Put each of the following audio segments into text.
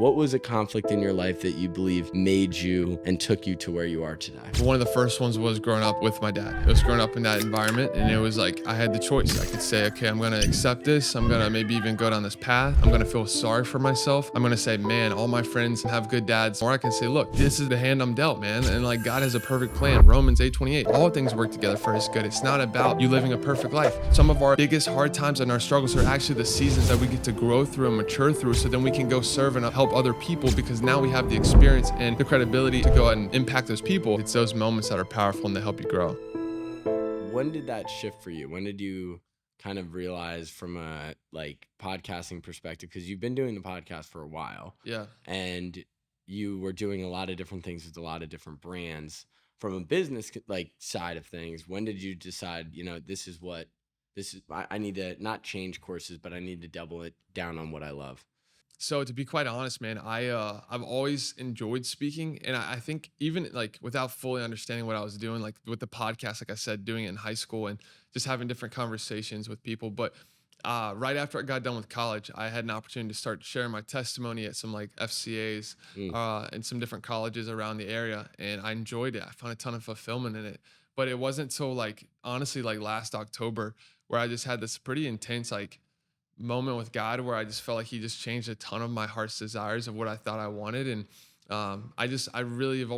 What was a conflict in your life that you believe made you and took you to where you are today? One of the first ones was growing up with my dad. It was growing up in that environment, and it was like I had the choice. I could say, okay, I'm gonna accept this. I'm gonna maybe even go down this path. I'm gonna feel sorry for myself. I'm gonna say, man, all my friends have good dads. Or I can say, look, this is the hand I'm dealt, man. And like God has a perfect plan. Romans 8:28. All things work together for his good. It's not about you living a perfect life. Some of our biggest hard times and our struggles are actually the seasons that we get to grow through and mature through, so then we can go serve and help other people, because now we have the experience and the credibility to go out and impact those people. It's those moments that are powerful and they help you grow. When did that shift for you? When did you kind of realize from a podcasting perspective, because you've been doing the podcast for a while, Yeah. and you were doing a lot of different things with a lot of different brands from a business side of things? When did you decide, I need to not change courses, but I need to double it down on what I love? So to be quite honest, man, I've always enjoyed speaking, and I think even like without fully understanding what I was doing, like with the podcast, like I said, doing it in high school and just having different conversations with people. But right after I got done with college, I had an opportunity to start sharing my testimony at some like FCAs Mm. and some different colleges around the area, and I enjoyed it. I found a ton of fulfillment in it. But it wasn't till like honestly like last October where I just had this pretty intense like moment with God where I just felt like he just changed a ton of my heart's desires of what I thought I wanted. And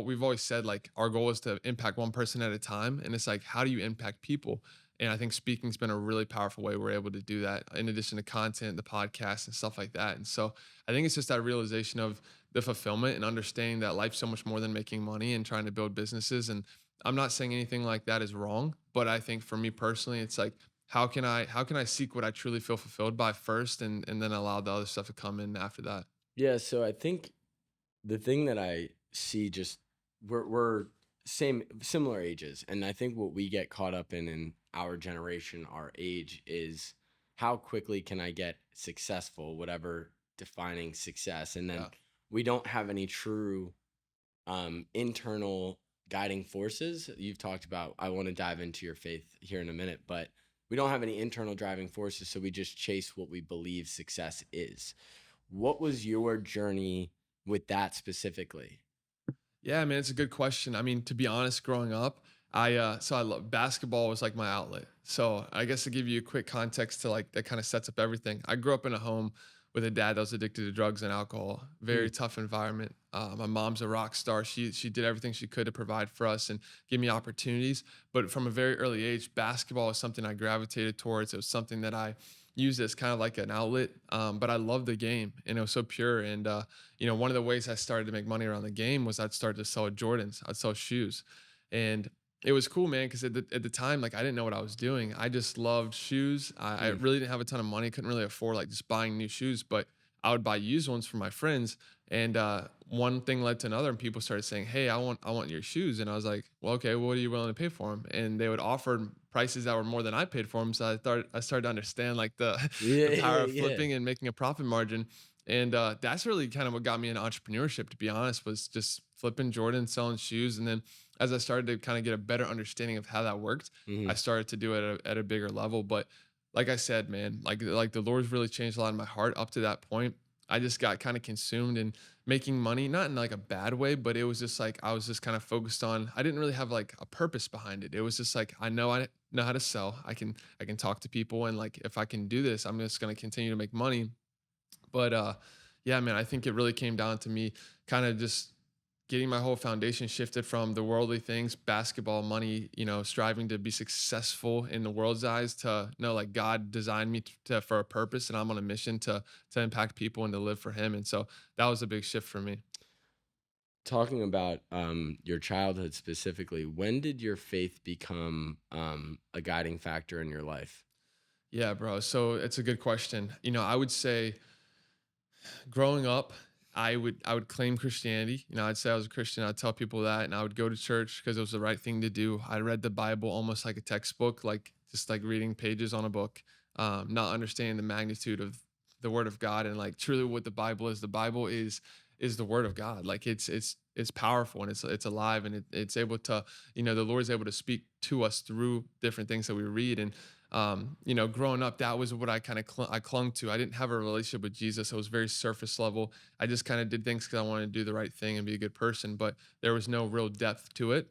we've always said like our goal is to impact one person at a time. And it's like, how do you impact people? And I think speaking's been a really powerful way we're able to do that, in addition to content, the podcast and stuff like that. And so I think it's just that realization of the fulfillment and understanding that life's so much more than making money and trying to build businesses. And I'm not saying anything like that is wrong, but I think for me personally, it's like, how can I seek what I truly feel fulfilled by first, and then allow the other stuff to come in after that. Yeah, so I think the thing that I see, just we're similar ages, and I think what we get caught up in our generation, our age, is how quickly can I get successful, whatever defining success, and then Yeah. we don't have any true internal guiding forces. You've talked about, I want to dive into your faith here in a minute, but we don't have any internal driving forces, so we just chase what we believe success is. What was your journey with that specifically? Yeah, man, it's a good question. I mean, to be honest, growing up, I love basketball was like my outlet. So I guess to give you a quick context to like that kind of sets up everything. I grew up in a home with a dad that was addicted to drugs and alcohol. Very Mm. tough environment. My mom's a rock star. She did everything she could to provide for us and give me opportunities. But from a very early age, basketball was something I gravitated towards. It was something that I used as kind of like an outlet. But I loved the game, and it was so pure. And one of the ways I started to make money around the game was I'd start to sell Jordans. I'd sell shoes, and it was cool, man. Because at the time, like I didn't know what I was doing. I just loved shoes. I Mm. really didn't have a ton of money. Couldn't really afford like just buying new shoes, but I would buy used ones for my friends. And one thing led to another, and people started saying, "Hey, I want your shoes." And I was like, "Well, okay. Well, what are you willing to pay for them?" And they would offer prices that were more than I paid for them. So I started to understand like the Yeah, the power yeah, of yeah. flipping and making a profit margin. And that's really kind of what got me into entrepreneurship, to be honest, was just flipping Jordan, selling shoes. And then as I started to kind of get a better understanding of how that worked, I Hmm. started to do it at a bigger level. But like I said, man, like the Lord's really changed a lot in my heart up to that point. I just got kind of consumed in making money, not in like a bad way, but it was just like I was just kind of focused on. I didn't really have like a purpose behind it. It was just like I know how to sell. I can talk to people, and like if I can do this, I'm just gonna continue to make money. But yeah, man, I think it really came down to me kind of just getting my whole foundation shifted from the worldly things, basketball, money, striving to be successful in the world's eyes, to know like God designed me for a purpose, and I'm on a mission to impact people and to live for him. And so that was a big shift for me. Talking about your childhood specifically, when did your faith become a guiding factor in your life? Yeah, bro. So it's a good question. I would say growing up, I would claim Christianity. I'd say I was a Christian. I'd tell people that, and I would go to church because it was the right thing to do. I read the Bible almost like a textbook, like just like reading pages on a book, not understanding the magnitude of the Word of God and like truly what the Bible is. The Bible is the Word of God. Like it's powerful, and it's alive, and it's able to, the Lord's able to speak to us through different things that we read. And Growing up, that was what I kind of I clung to. I didn't have a relationship with Jesus. It was very surface level. I just kind of did things because I wanted to do the right thing and be a good person, but there was no real depth to it.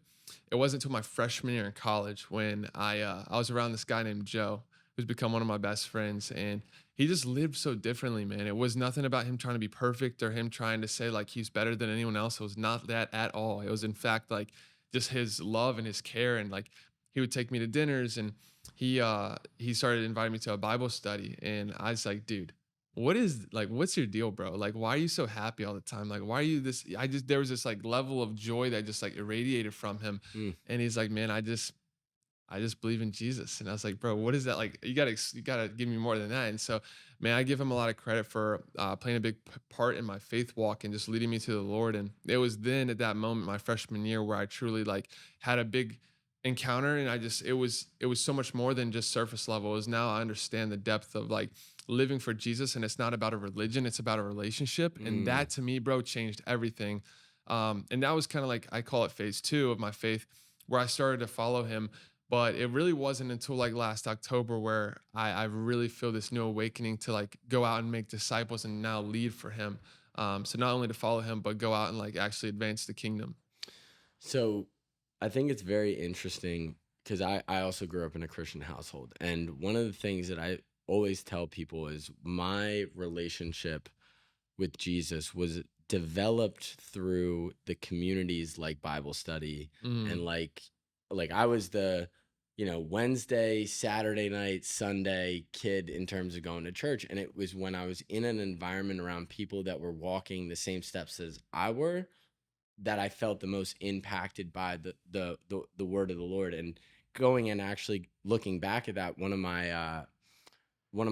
It wasn't until my freshman year in college when I was around this guy named Joe, who's become one of my best friends, and he just lived so differently, man. It was nothing about him trying to be perfect or him trying to say like he's better than anyone else. It was not that at all. It was in fact like just his love and his care, and like he would take me to dinners, and he started inviting me to a Bible study, and I was like, dude, what's your deal, bro? Like, why are you so happy all the time? Like, why are you this? I just There was this like level of joy that just like irradiated from him. Mm. And he's like, man, I just believe in Jesus. And I was like, bro, what is that? Like, you gotta give me more than that. And so, man, I give him a lot of credit for playing a big part in my faith walk and just leading me to the Lord. And it was then at that moment, my freshman year, where I truly like had a big encounter. And it was so much more than just surface level. It was now I understand the depth of like living for Jesus. And it's not about a religion, it's about a relationship. And Mm. that to me, bro, changed everything. And that was kind of like, I call it phase two of my faith, where I started to follow him. But it really wasn't until like last October where I really feel this new awakening to like go out and make disciples and now lead for him. So not only to follow him, but go out and like actually advance the kingdom. So I think it's very interesting because I also grew up in a Christian household. And one of the things that I always tell people is my relationship with Jesus was developed through the communities like Bible study and Mm, like I was the Wednesday, Saturday night, Sunday kid in terms of going to church, and it was when I was in an environment around people that were walking the same steps as I were that I felt the most impacted by the word of the Lord. And going and actually looking back at that, one of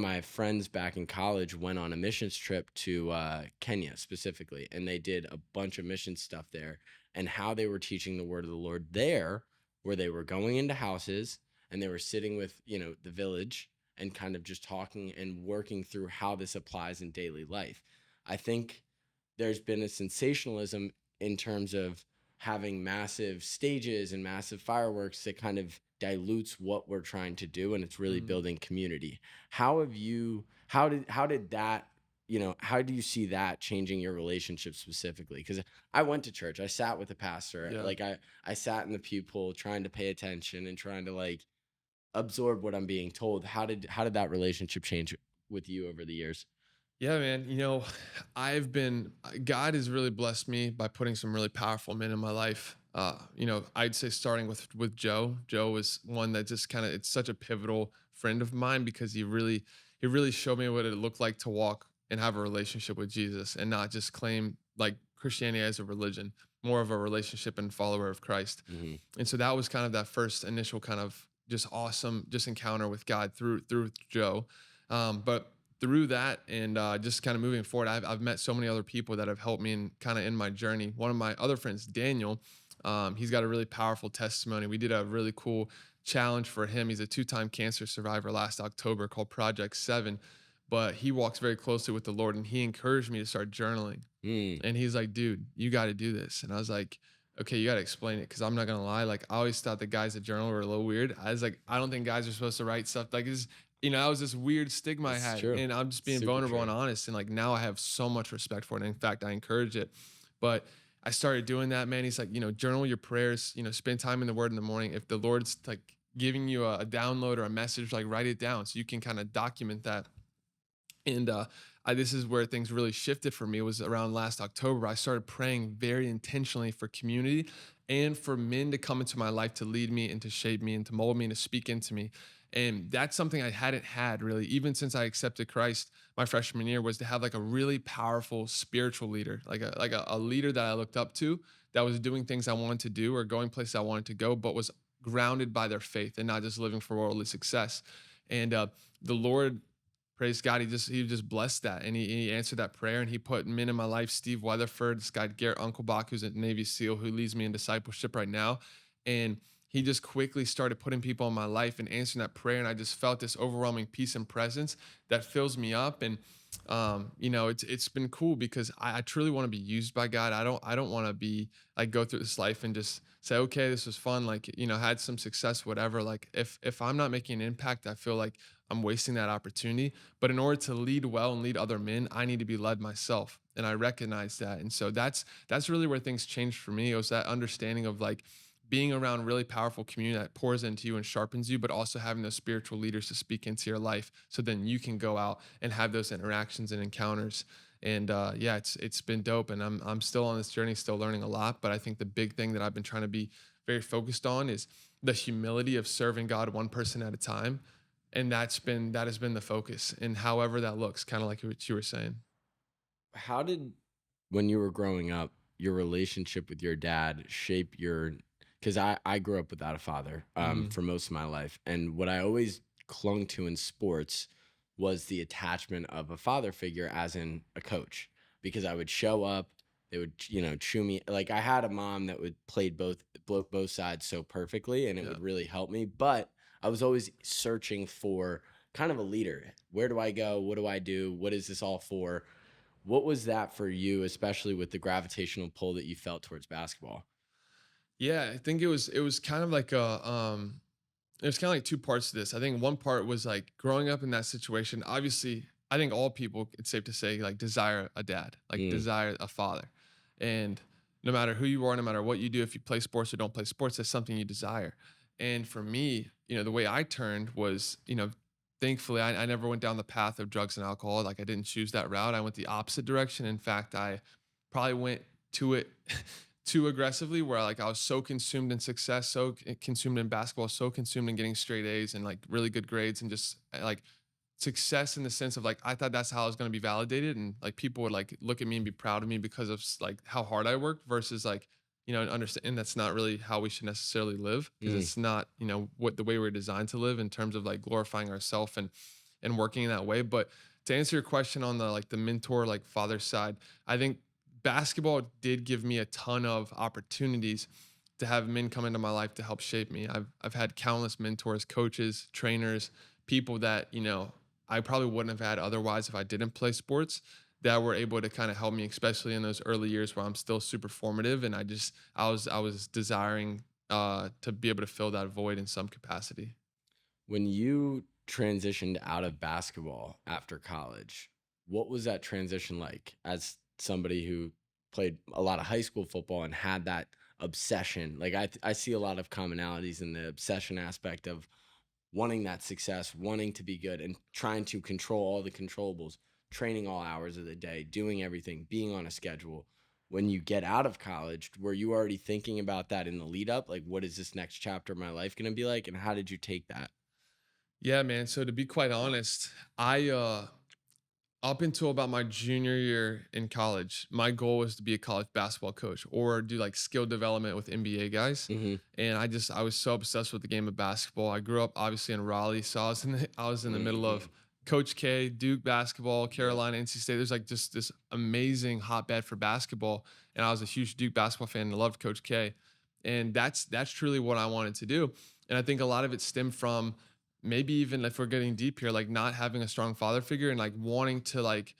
my friends back in college went on a missions trip to Kenya specifically, and they did a bunch of mission stuff there. And how they were teaching the word of the Lord there, where they were going into houses and they were sitting with the village and kind of just talking and working through how this applies in daily life. I think there's been a sensationalism in terms of having massive stages and massive fireworks that kind of dilutes what we're trying to do, and it's really mm, building community. How did that, how do you see that changing your relationship specifically? Because I went to church, I sat with the pastor, yeah. like I sat in the pew trying to pay attention and trying to like absorb what I'm being told. How did that relationship change with you over the years? Yeah, man. God has really blessed me by putting some really powerful men in my life. I'd say starting with Joe. Joe was one that just kind of it's such a pivotal friend of mine because he really showed me what it looked like to walk and have a relationship with Jesus and not just claim like Christianity as a religion, more of a relationship and follower of Christ. Hmm. And so that was kind of that first initial kind of just awesome just encounter with God through Joe. But through that and just kind of moving forward, I've met so many other people that have helped me in kind of in my journey. One of my other friends, Daniel, he's got a really powerful testimony. We did a really cool challenge for him. He's a two-time cancer survivor last October called Project 7, but he walks very closely with the Lord, and he encouraged me to start journaling. Mm. And he's like, dude, you got to do this. And I was like, okay, you got to explain it. Cause I'm not going to lie. Like, I always thought the guys that journal were a little weird. I was like, I don't think guys are supposed to write stuff like this. That was this weird stigma I It's had. true. And I'm just being Super vulnerable true. and honest. And like, now I have so much respect for it. And in fact, I encourage it. But I started doing that, man. He's like, journal your prayers, spend time in the word in the morning. If the Lord's like giving you a download or a message, like write it down so you can kind of document that. And this is where things really shifted for me was around last October. I started praying very intentionally for community and for men to come into my life to lead me and to shape me and to mold me and to speak into me. And that's something I hadn't had really, even since I accepted Christ my freshman year, was to have like a really powerful spiritual leader, like a leader that I looked up to that was doing things I wanted to do or going places I wanted to go, but was grounded by their faith and not just living for worldly success. And the Lord, praise God, he just blessed that, and he answered that prayer, and he put men in my life, Steve Weatherford, this guy Garrett Unkelbach, who's a Navy SEAL who leads me in discipleship right now, and he just quickly started putting people in my life and answering that prayer, and I just felt this overwhelming peace and presence that fills me up. And It's been cool because I truly want to be used by God. I don't want to be like go through this life and just say, okay, this was fun, like, had some success, whatever. Like if I'm not making an impact, I feel like I'm wasting that opportunity. But in order to lead well and lead other men, I need to be led myself. And I recognize that. And so that's really where things changed for me. It was that understanding of like being around really powerful community that pours into you and sharpens you, but also having those spiritual leaders to speak into your life. So then you can go out and have those interactions and encounters. And yeah, it's been dope. And I'm still on this journey, still learning a lot. But I think the big thing that I've been trying to be very focused on is the humility of serving God one person at a time. And that has been the focus. And however that looks, kind of like what you were saying. How did, when you were growing up, your relationship with your dad shape your? Because I grew up without a father Mm, for most of my life, and what I always clung to in sports was the attachment of a father figure, as in a coach. Because I would show up, they would chew me. Like I had a mom that would played both sides so perfectly, and it yeah. would really help me. But I was always searching for kind of a leader. Where do I go? What do I do? What is this all for? What was that for you, especially with the gravitational pull that you felt towards basketball? Yeah, I think it was kind of like there's kind of like two parts to this. I think one part was like growing up in that situation. Obviously, I think all people, it's safe to say, like desire a dad, like Mm, desire a father. And no matter who you are, no matter what you do, if you play sports or don't play sports, that's something you desire. And for me, the way I turned was, thankfully, I never went down the path of drugs and alcohol. Like I didn't choose that route. I went the opposite direction. In fact, I probably went to it too aggressively where like I was so consumed in success, so consumed in basketball, so consumed in getting straight A's and like really good grades and just like success in the sense of like I thought that's how I was going to be validated and like people would like look at me and be proud of me because of like how hard I worked versus like understand that's not really how we should necessarily live because mm. it's not what the way we're designed to live in terms of like glorifying ourselves and working in that way. But to answer your question on the like the mentor like father side, I think basketball did give me a ton of opportunities to have men come into my life to help shape me. I've had countless mentors, coaches, trainers, people that, I probably wouldn't have had otherwise if I didn't play sports that were able to kind of help me, especially in those early years where I'm still super formative. And I was desiring to be able to fill that void in some capacity. When you transitioned out of basketball after college, what was that transition like as somebody who played a lot of high school football and had that obsession? Like I see a lot of commonalities in the obsession aspect of wanting that success, wanting to be good, and trying to control all the controllables, training all hours of the day, doing everything, being on a schedule. When you get out of college, were you already thinking about that in the lead up? Like, what is this next chapter of my life going to be like? And how did you take that? Yeah, man. So to be quite honest, I up until about my junior year in college, my goal was to be a college basketball coach or do like skill development with NBA guys. Hmm. And I was so obsessed with the game of basketball. I grew up obviously in Raleigh, so I was in the middle Hmm. of Coach K, Duke basketball, Carolina, NC State. There's like just this amazing hotbed for basketball, and I was a huge Duke basketball fan and loved Coach K. And that's truly what I wanted to do. And I think a lot of it stemmed from maybe even if we're getting deep here, like not having a strong father figure and like wanting to like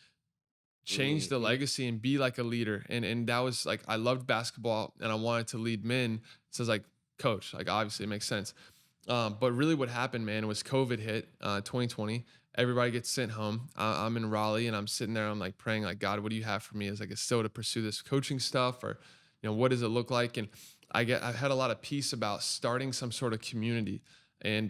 change the Hmm. legacy and be like a leader. And that was like I loved basketball and I wanted to lead men. So it's like coach, like obviously it makes sense. But really what happened, man, was COVID hit 2020. Everybody gets sent home. I'm in Raleigh and I'm sitting there. I'm like praying, like, God, what do you have for me? Is like still to pursue this coaching stuff or, what does it look like? And I've had a lot of peace about starting some sort of community and,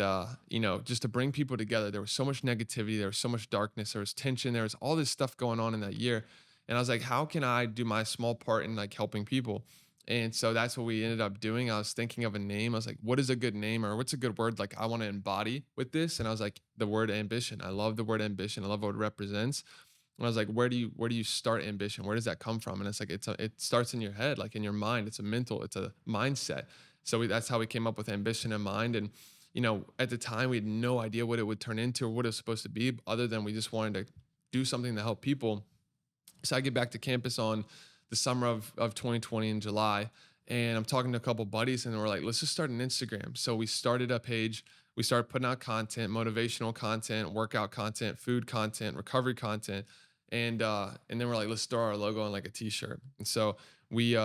just to bring people together. There was so much negativity. There was so much darkness. There was tension. There was all this stuff going on in that year. And I was like, how can I do my small part in like helping people? And so that's what we ended up doing. I was thinking of a name. I was like, what is a good name or what's a good word like I want to embody with this? And I was like, the word ambition. I love the word ambition. I love what it represents. And I was like, where do you start ambition? Where does that come from? And it's like it starts in your head, like in your mind. It's a mindset. So that's how we came up with ambition in mind. And at the time we had no idea what it would turn into or what it was supposed to be, other than we just wanted to do something to help people. So I get back to campus on the summer of 2020 in July, and I'm talking to a couple buddies, and we're like, let's just start an Instagram. So we started a page. We started putting out content, motivational content, workout content, food content, recovery content. And then we're like, let's throw our logo on like a t-shirt. And so we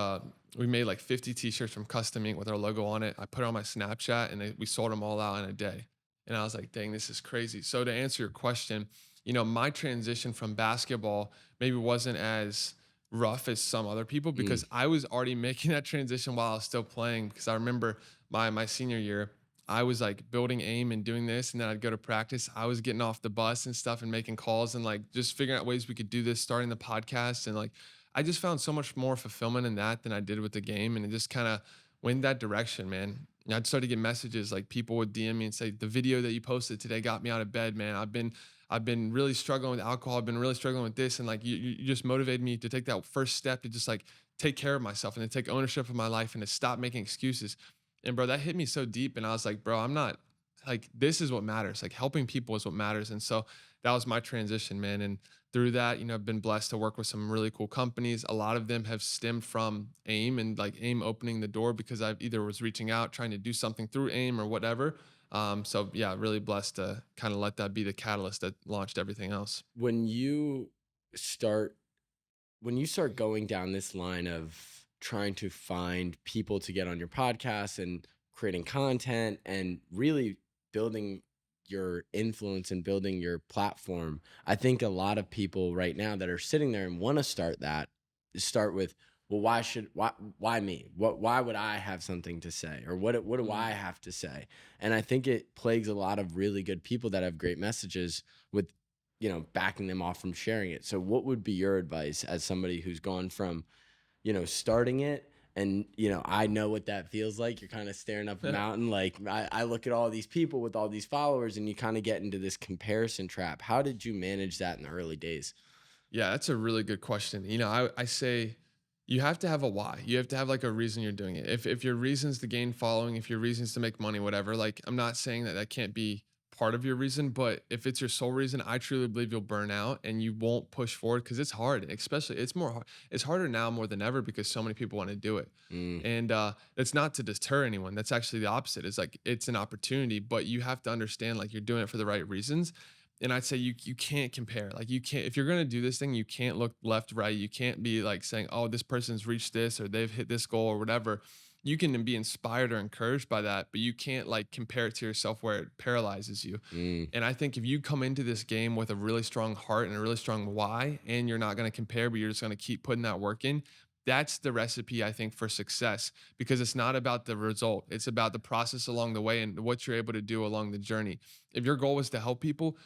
made like 50 t-shirts from custom ink with our logo on it. I put it on my Snapchat, and we sold them all out in a day. And I was like, dang, this is crazy. So to answer your question, my transition from basketball maybe wasn't as rough as some other people, Mm, because I was already making that transition while I was still playing. Because I remember my senior year, I was like building aim and doing this, and then I'd go to practice. I was getting off the bus and stuff and making calls and like just figuring out ways we could do this, starting the podcast. And like, I just found so much more fulfillment in that than I did with the game. And it just kind of went that direction, man. And I'd start to get messages like people would DM me and say, the video that you posted today got me out of bed, man. I've been really struggling with alcohol. I've been really struggling with this. And like, you just motivated me to take that first step to just like take care of myself and to take ownership of my life and to stop making excuses. And bro, that hit me so deep. And I was like, bro, I'm not like, this is what matters. Like, helping people is what matters. And so that was my transition, man. And through that, I've been blessed to work with some really cool companies. A lot of them have stemmed from AIM, and like AIM opening the door because I've either was reaching out, trying to do something through AIM or whatever. So yeah, really blessed to kind of let that be the catalyst that launched everything else. when you start when you start going down this line of trying to find people to get on your podcast and creating content and really building your influence and building your platform, I think a lot of people right now that are sitting there and want to start that start with, well, why me? Why would I have something to say? Or what do I Mm. have to say? And I think it plagues a lot of really good people that have great messages with backing them off from sharing it. So what would be your advice as somebody who's gone from, starting it and, I know what that feels like. You're kind of staring up a mountain. Like I look at all these people with all these followers and you kind of get into this comparison trap. How did you manage that in the early days? Yeah, that's a really good question. I say you have to have a why. You have to have like a reason you're doing it. If your reasons to gain following, if your reasons to make money, whatever, like I'm not saying that that can't be part of your reason, but if it's your sole reason, I truly believe you'll burn out and you won't push forward because it's hard. Especially it's harder now more than ever because so many people want to do it. Mm, And it's not to deter anyone. That's actually the opposite. It's like it's an opportunity, but you have to understand like you're doing it for the right reasons. And I'd say you can't compare. Like you can't, if you're gonna do this thing, you can't look left, right. You can't be like saying, oh, this person's reached this or they've hit this goal or whatever. You can be inspired or encouraged by that, but you can't like compare it to yourself where it paralyzes you. mm. And I think if you come into this game with a really strong heart and a really strong why, and you're not gonna compare, but you're just gonna keep putting that work in, that's the recipe I think for success, because it's not about the result. It's about the process along the way and what you're able to do along the journey. If your goal was to help people,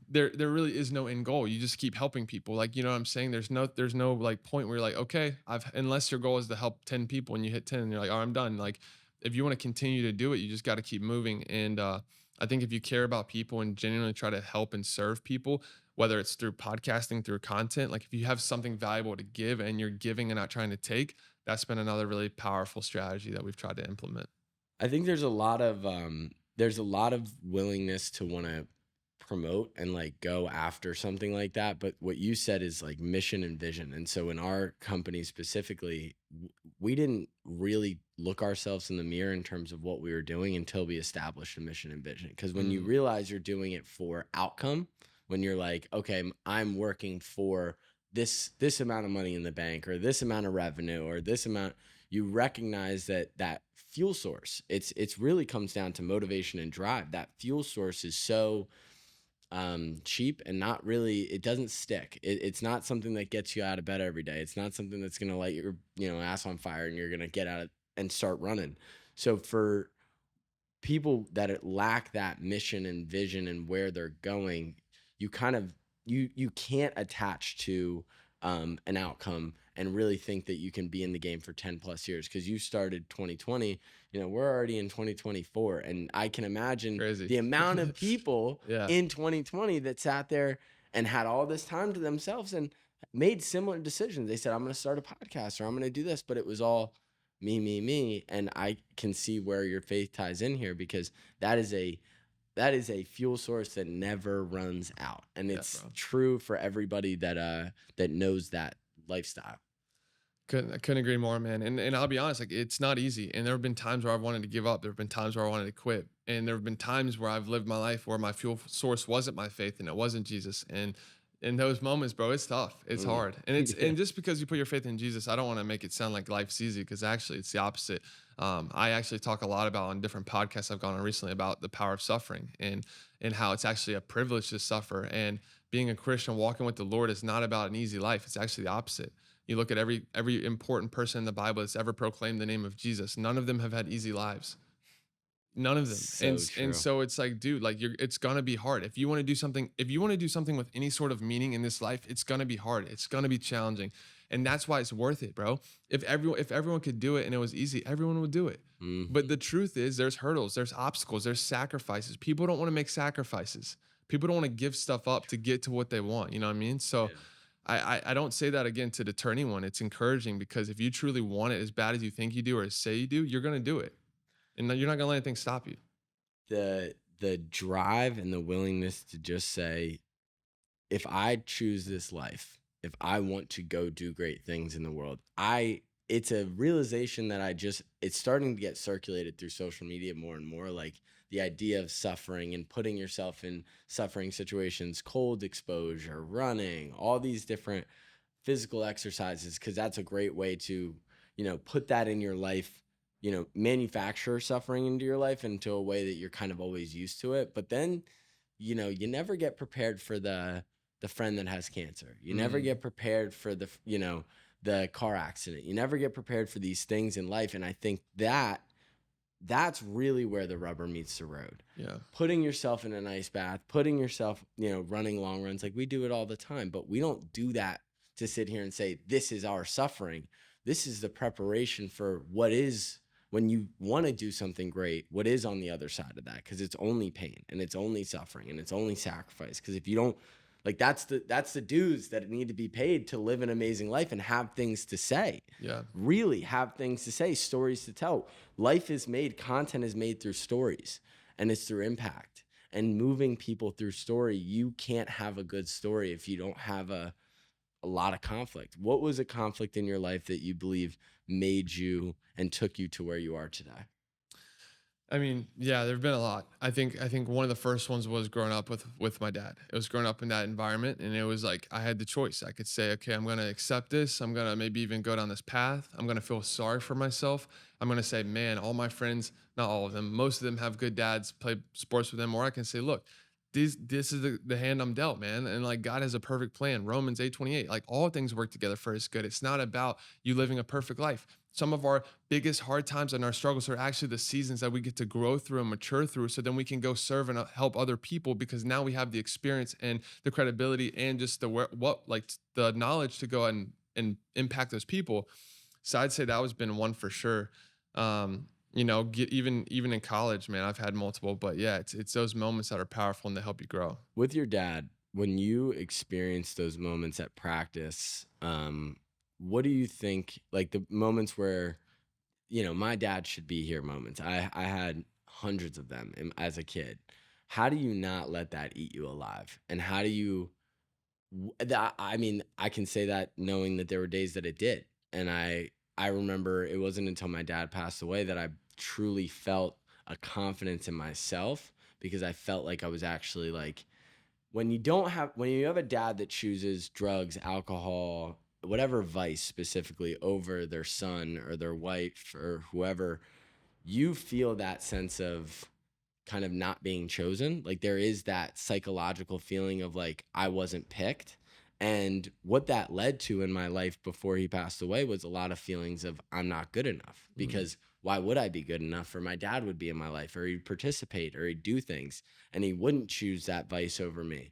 there really is no end goal. You just keep helping people. Like, you know what I'm saying? There's no like point where you're like, okay, I've unless your goal is to help 10 people and you hit 10 and you're like, oh, I'm done. Like if you want to continue to do it, you just got to keep moving. And I think if you care about people and genuinely try to help and serve people, whether it's through podcasting, through content, like if you have something valuable to give and you're giving and not trying to take, that's been another really powerful strategy that we've tried to implement. I think there's a lot of willingness to want to promote and like go after something like that, but what you said is like mission and vision. And so in our company specifically, we didn't really look ourselves in the mirror in terms of what we were doing until we established a mission and vision. Because when you Mm, realize you're doing it for outcome, when you're like, okay, I'm working for this amount of money in the bank or this amount of revenue or this amount, you recognize that fuel source, it's really comes down to motivation and drive. That fuel source is so cheap and not really, it doesn't stick. It's not something that gets you out of bed every day. It's not something that's going to light your ass on fire and you're going to get out and start running. So for people that lack that mission and vision and where they're going, you kind of you can't attach to an outcome and really think that you can be in the game for 10 plus years because you started 2020. We're already in 2024, and I can imagine crazy. the amount of people Yeah. in 2020 that sat there and had all this time to themselves and made similar decisions. They said, I'm going to start a podcast or I'm going to do this, but it was all me, me, me. And I can see where your faith ties in here because that is a fuel source that never runs out. And Yeah, it's bro. true for everybody that knows that lifestyle. I couldn't agree more, man. And I'll be honest, like it's not easy. And there have been times where I've wanted to give up. There have been times where I wanted to quit. And there have been times where I've lived my life where my fuel source wasn't my faith and it wasn't Jesus. And In those moments, bro, it's tough. It's Mm. hard. And it's and just because you put your faith in Jesus, I don't want to make it sound like life's easy because actually it's the opposite. I actually talk a lot about on different podcasts I've gone on recently about the power of suffering and how it's actually a privilege to suffer. And being a Christian, walking with the Lord is not about an easy life. It's actually the opposite. You look at every important person in the Bible that's ever proclaimed the name of Jesus. None of them have had easy lives. None of them. So And true. so it's like, dude, like it's gonna be hard. If you want to do something with any sort of meaning in this life, it's gonna be hard. It's gonna be challenging. And that's why it's worth it, bro. If everyone could do it and it was easy, everyone would do it. But Mhm. the truth is there's hurdles, there's obstacles, there's sacrifices. People don't want to make sacrifices. People don't want to give stuff up to get to what they want. You know what I mean? So Yeah. I don't say that again to deter anyone. It's encouraging because if you truly want it as bad as you think you do or say you do, you're gonna do it. And you're not gonna let anything stop you. The drive and the willingness to just say, if I choose this life, if I want to go do great things in the world, it's a realization that it's starting to get circulated through social media more and more, like the idea of suffering and putting yourself in suffering situations, cold exposure, running, all these different physical exercises, because that's a great way to, put that in your life, manufacture suffering into your life into a way that you're kind of always used to it. But then, you never get prepared for the friend that has cancer. You never Mm, get prepared for the car accident. You never get prepared for these things in life. And I think that's really where the rubber meets the road. yeah. Putting yourself in an ice bath, putting yourself, running long runs, like we do it all the time, but we don't do that to sit here and say, this is our suffering. This is the preparation for what is when you want to do something great, what is on the other side of that. Cause it's only pain and it's only suffering and it's only sacrifice. Cause if you don't, like that's the dues that need to be paid to live an amazing life and have things to say. Yeah. Really have things to say, stories to tell. Life is made, content is made through stories, and it's through impact and moving people through story. You can't have a good story if you don't have a lot of conflict. What was a conflict in your life that you believe made you and took you to where you are today? I mean, yeah, there've been a lot. I think one of the first ones was growing up with my dad. It was growing up in that environment and it was like I had the choice. I could say, okay, I'm going to accept this. I'm going to maybe even go down this path. I'm going to feel sorry for myself. I'm going to say, man, all my friends, not all of them, most of them have good dads, play sports with them. Or I can say, look, this is the hand I'm dealt, man. And like God has a perfect plan. Romans 8:28. Like all things work together for his good. It's not about you living a perfect life. Some of our biggest hard times and our struggles are actually the seasons that we get to grow through and mature through so then we can go serve and help other people because now we have the experience and the credibility and just the knowledge to go and impact those people. So I'd say that was been one for sure. Even in college, man, I've had multiple, but yeah, it's those moments that are powerful and they help you grow. With your dad, when you experience those moments at practice, what do you think, like the moments where, my dad should be here moments? I had hundreds of them as a kid. How do you not let that eat you alive? And how do you, I mean, I can say that knowing that there were days that it did. And I remember it wasn't until my dad passed away that I truly felt a confidence in myself because I felt like I was actually like, when you have a dad that chooses drugs, alcohol, whatever vice specifically over their son or their wife or whoever, you feel that sense of kind of not being chosen. Like there is that psychological feeling of like I wasn't picked. And what that led to in my life before he passed away was a lot of feelings of I'm not good enough Mm, because why would I be good enough? Or my dad would be in my life or he'd participate or he'd do things and he wouldn't choose that vice over me.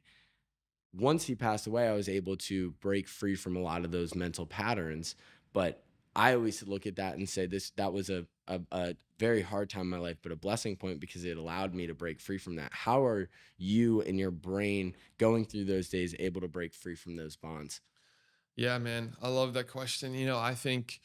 Once he passed away, I was able to break free from a lot of those mental patterns. But I always look at that and say that was a very hard time in my life, but a blessing point because it allowed me to break free from that. How are you and your brain going through those days able to break free from those bonds? yeah, man, I love that question. I think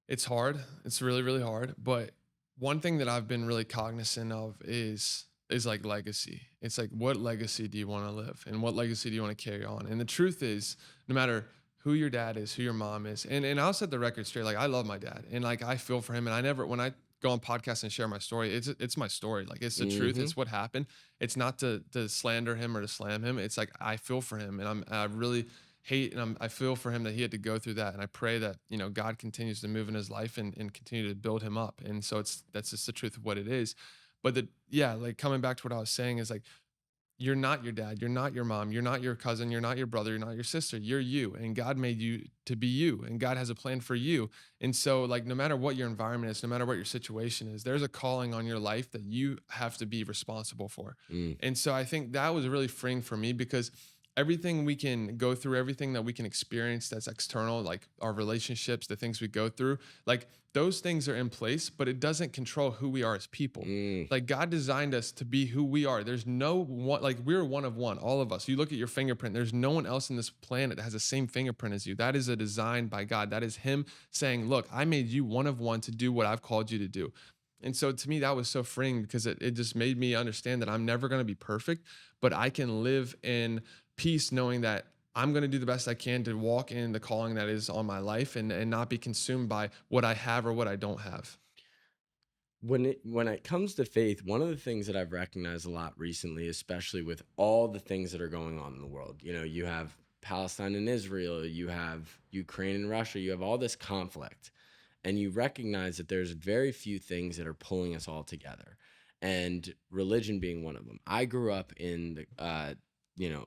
it's hard. It's really, really hard. But one thing that I've been really cognizant of is like legacy. It's like what legacy do you want to live and what legacy do you want to carry on? And the truth is, no matter who your dad is, who your mom is, and I'll set the record straight. Like I love my dad and like I feel for him. And I never when I go on podcasts and share my story, it's my story. Like it's the truth. Mhm. It's what happened. It's not to slander him or to slam him. It's like I feel for him, and I really hate and I feel for him that he had to go through that. And I pray that God continues to move in his life and continue to build him up. And so that's just the truth of what it is. But yeah, like coming back to what I was saying is like you're not your dad, you're not your mom, you're not your cousin, you're not your brother, you're not your sister. You're you, and God made you to be you, and God has a plan for you. And so, like, no matter what your environment is, no matter what your situation is, there's a calling on your life that you have to be responsible for. Mm. And so, I think that was really freeing for me because everything we can go through, everything that we can experience that's external, like our relationships, the things we go through, like those things are in place, but it doesn't control who we are as people. Mm. Like God designed us to be who we are. There's no one, like we're one of one, all of us. You look at your fingerprint, there's no one else in this planet that has the same fingerprint as you. That is a design by God. That is Him saying, look, I made you one of one to do what I've called you to do. And so to me, that was so freeing because it just made me understand that I'm never going to be perfect, but I can live in peace knowing that I'm going to do the best I can to walk in the calling that is on my life and not be consumed by what I have or what I don't have. When it comes to faith, one of the things that I've recognized a lot recently, especially with all the things that are going on in the world, you have Palestine and Israel, you have Ukraine and Russia, you have all this conflict, and you recognize that there's very few things that are pulling us all together, and religion being one of them. I grew up in you know,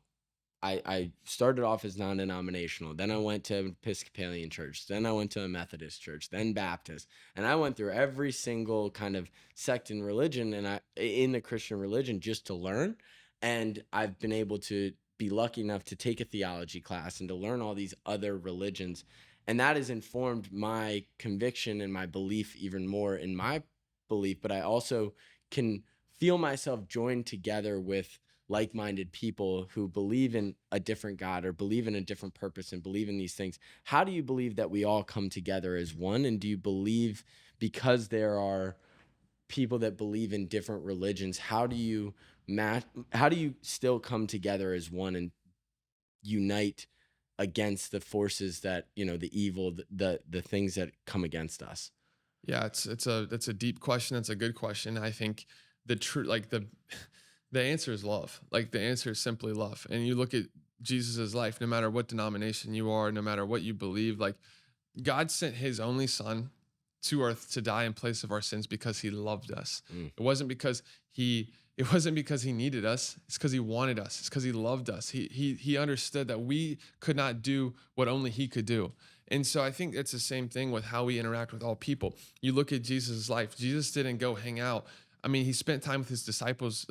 I started off as non-denominational. Then I went to Episcopalian church. Then I went to a Methodist church. Then Baptist, and I went through every single kind of sect in religion, and I in the Christian religion just to learn. And I've been able to be lucky enough to take a theology class and to learn all these other religions, and that has informed my conviction and my belief even more in my belief. But I also can feel myself joined together with like-minded people who believe in a different God or believe in a different purpose and believe in these things. How do you believe that we all come together as one? And do you believe, because there are people that believe in different religions, how do you match, how do you still come together as one and unite against the forces that, the evil, the things that come against us? Yeah, it's a deep question. It's a good question. I think the true like the answer is love. Like the answer is simply love. And you look at Jesus's life, no matter what denomination you are, no matter what you believe, like God sent his only son to earth to die in place of our sins because he loved us. Mm. It wasn't because he needed us. It's because he wanted us. It's because he loved us. He understood that we could not do what only he could do. And so I think it's the same thing with how we interact with all people. You look at Jesus' life. Jesus didn't go hang out. I mean, he spent time with his disciples,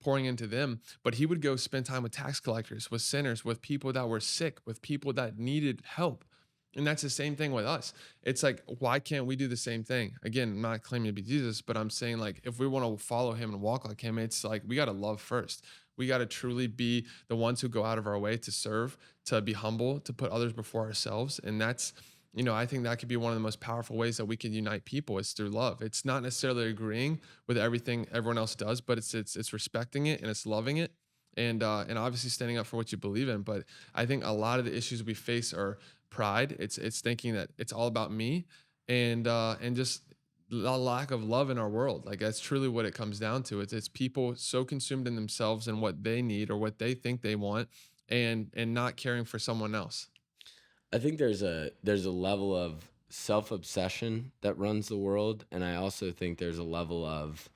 pouring into them, but he would go spend time with tax collectors, with sinners, with people that were sick, with people that needed help. And that's the same thing with us. It's like, why can't we do the same thing? Again, I'm not claiming to be Jesus, but I'm saying like, if we want to follow him and walk like him, it's like, we got to love first. We got to truly be the ones who go out of our way to serve, to be humble, to put others before ourselves. And that's, I think that could be one of the most powerful ways that we can unite people is through love. It's not necessarily agreeing with everything everyone else does, but it's respecting it and it's loving it. And obviously standing up for what you believe in. But I think a lot of the issues we face are pride. It's thinking that it's all about me, and just a lack of love in our world. Like that's truly what it comes down to. It's people so consumed in themselves and what they need or what they think they want, and not caring for someone else. I think there's a level of self-obsession that runs the world, and I also think there's a level of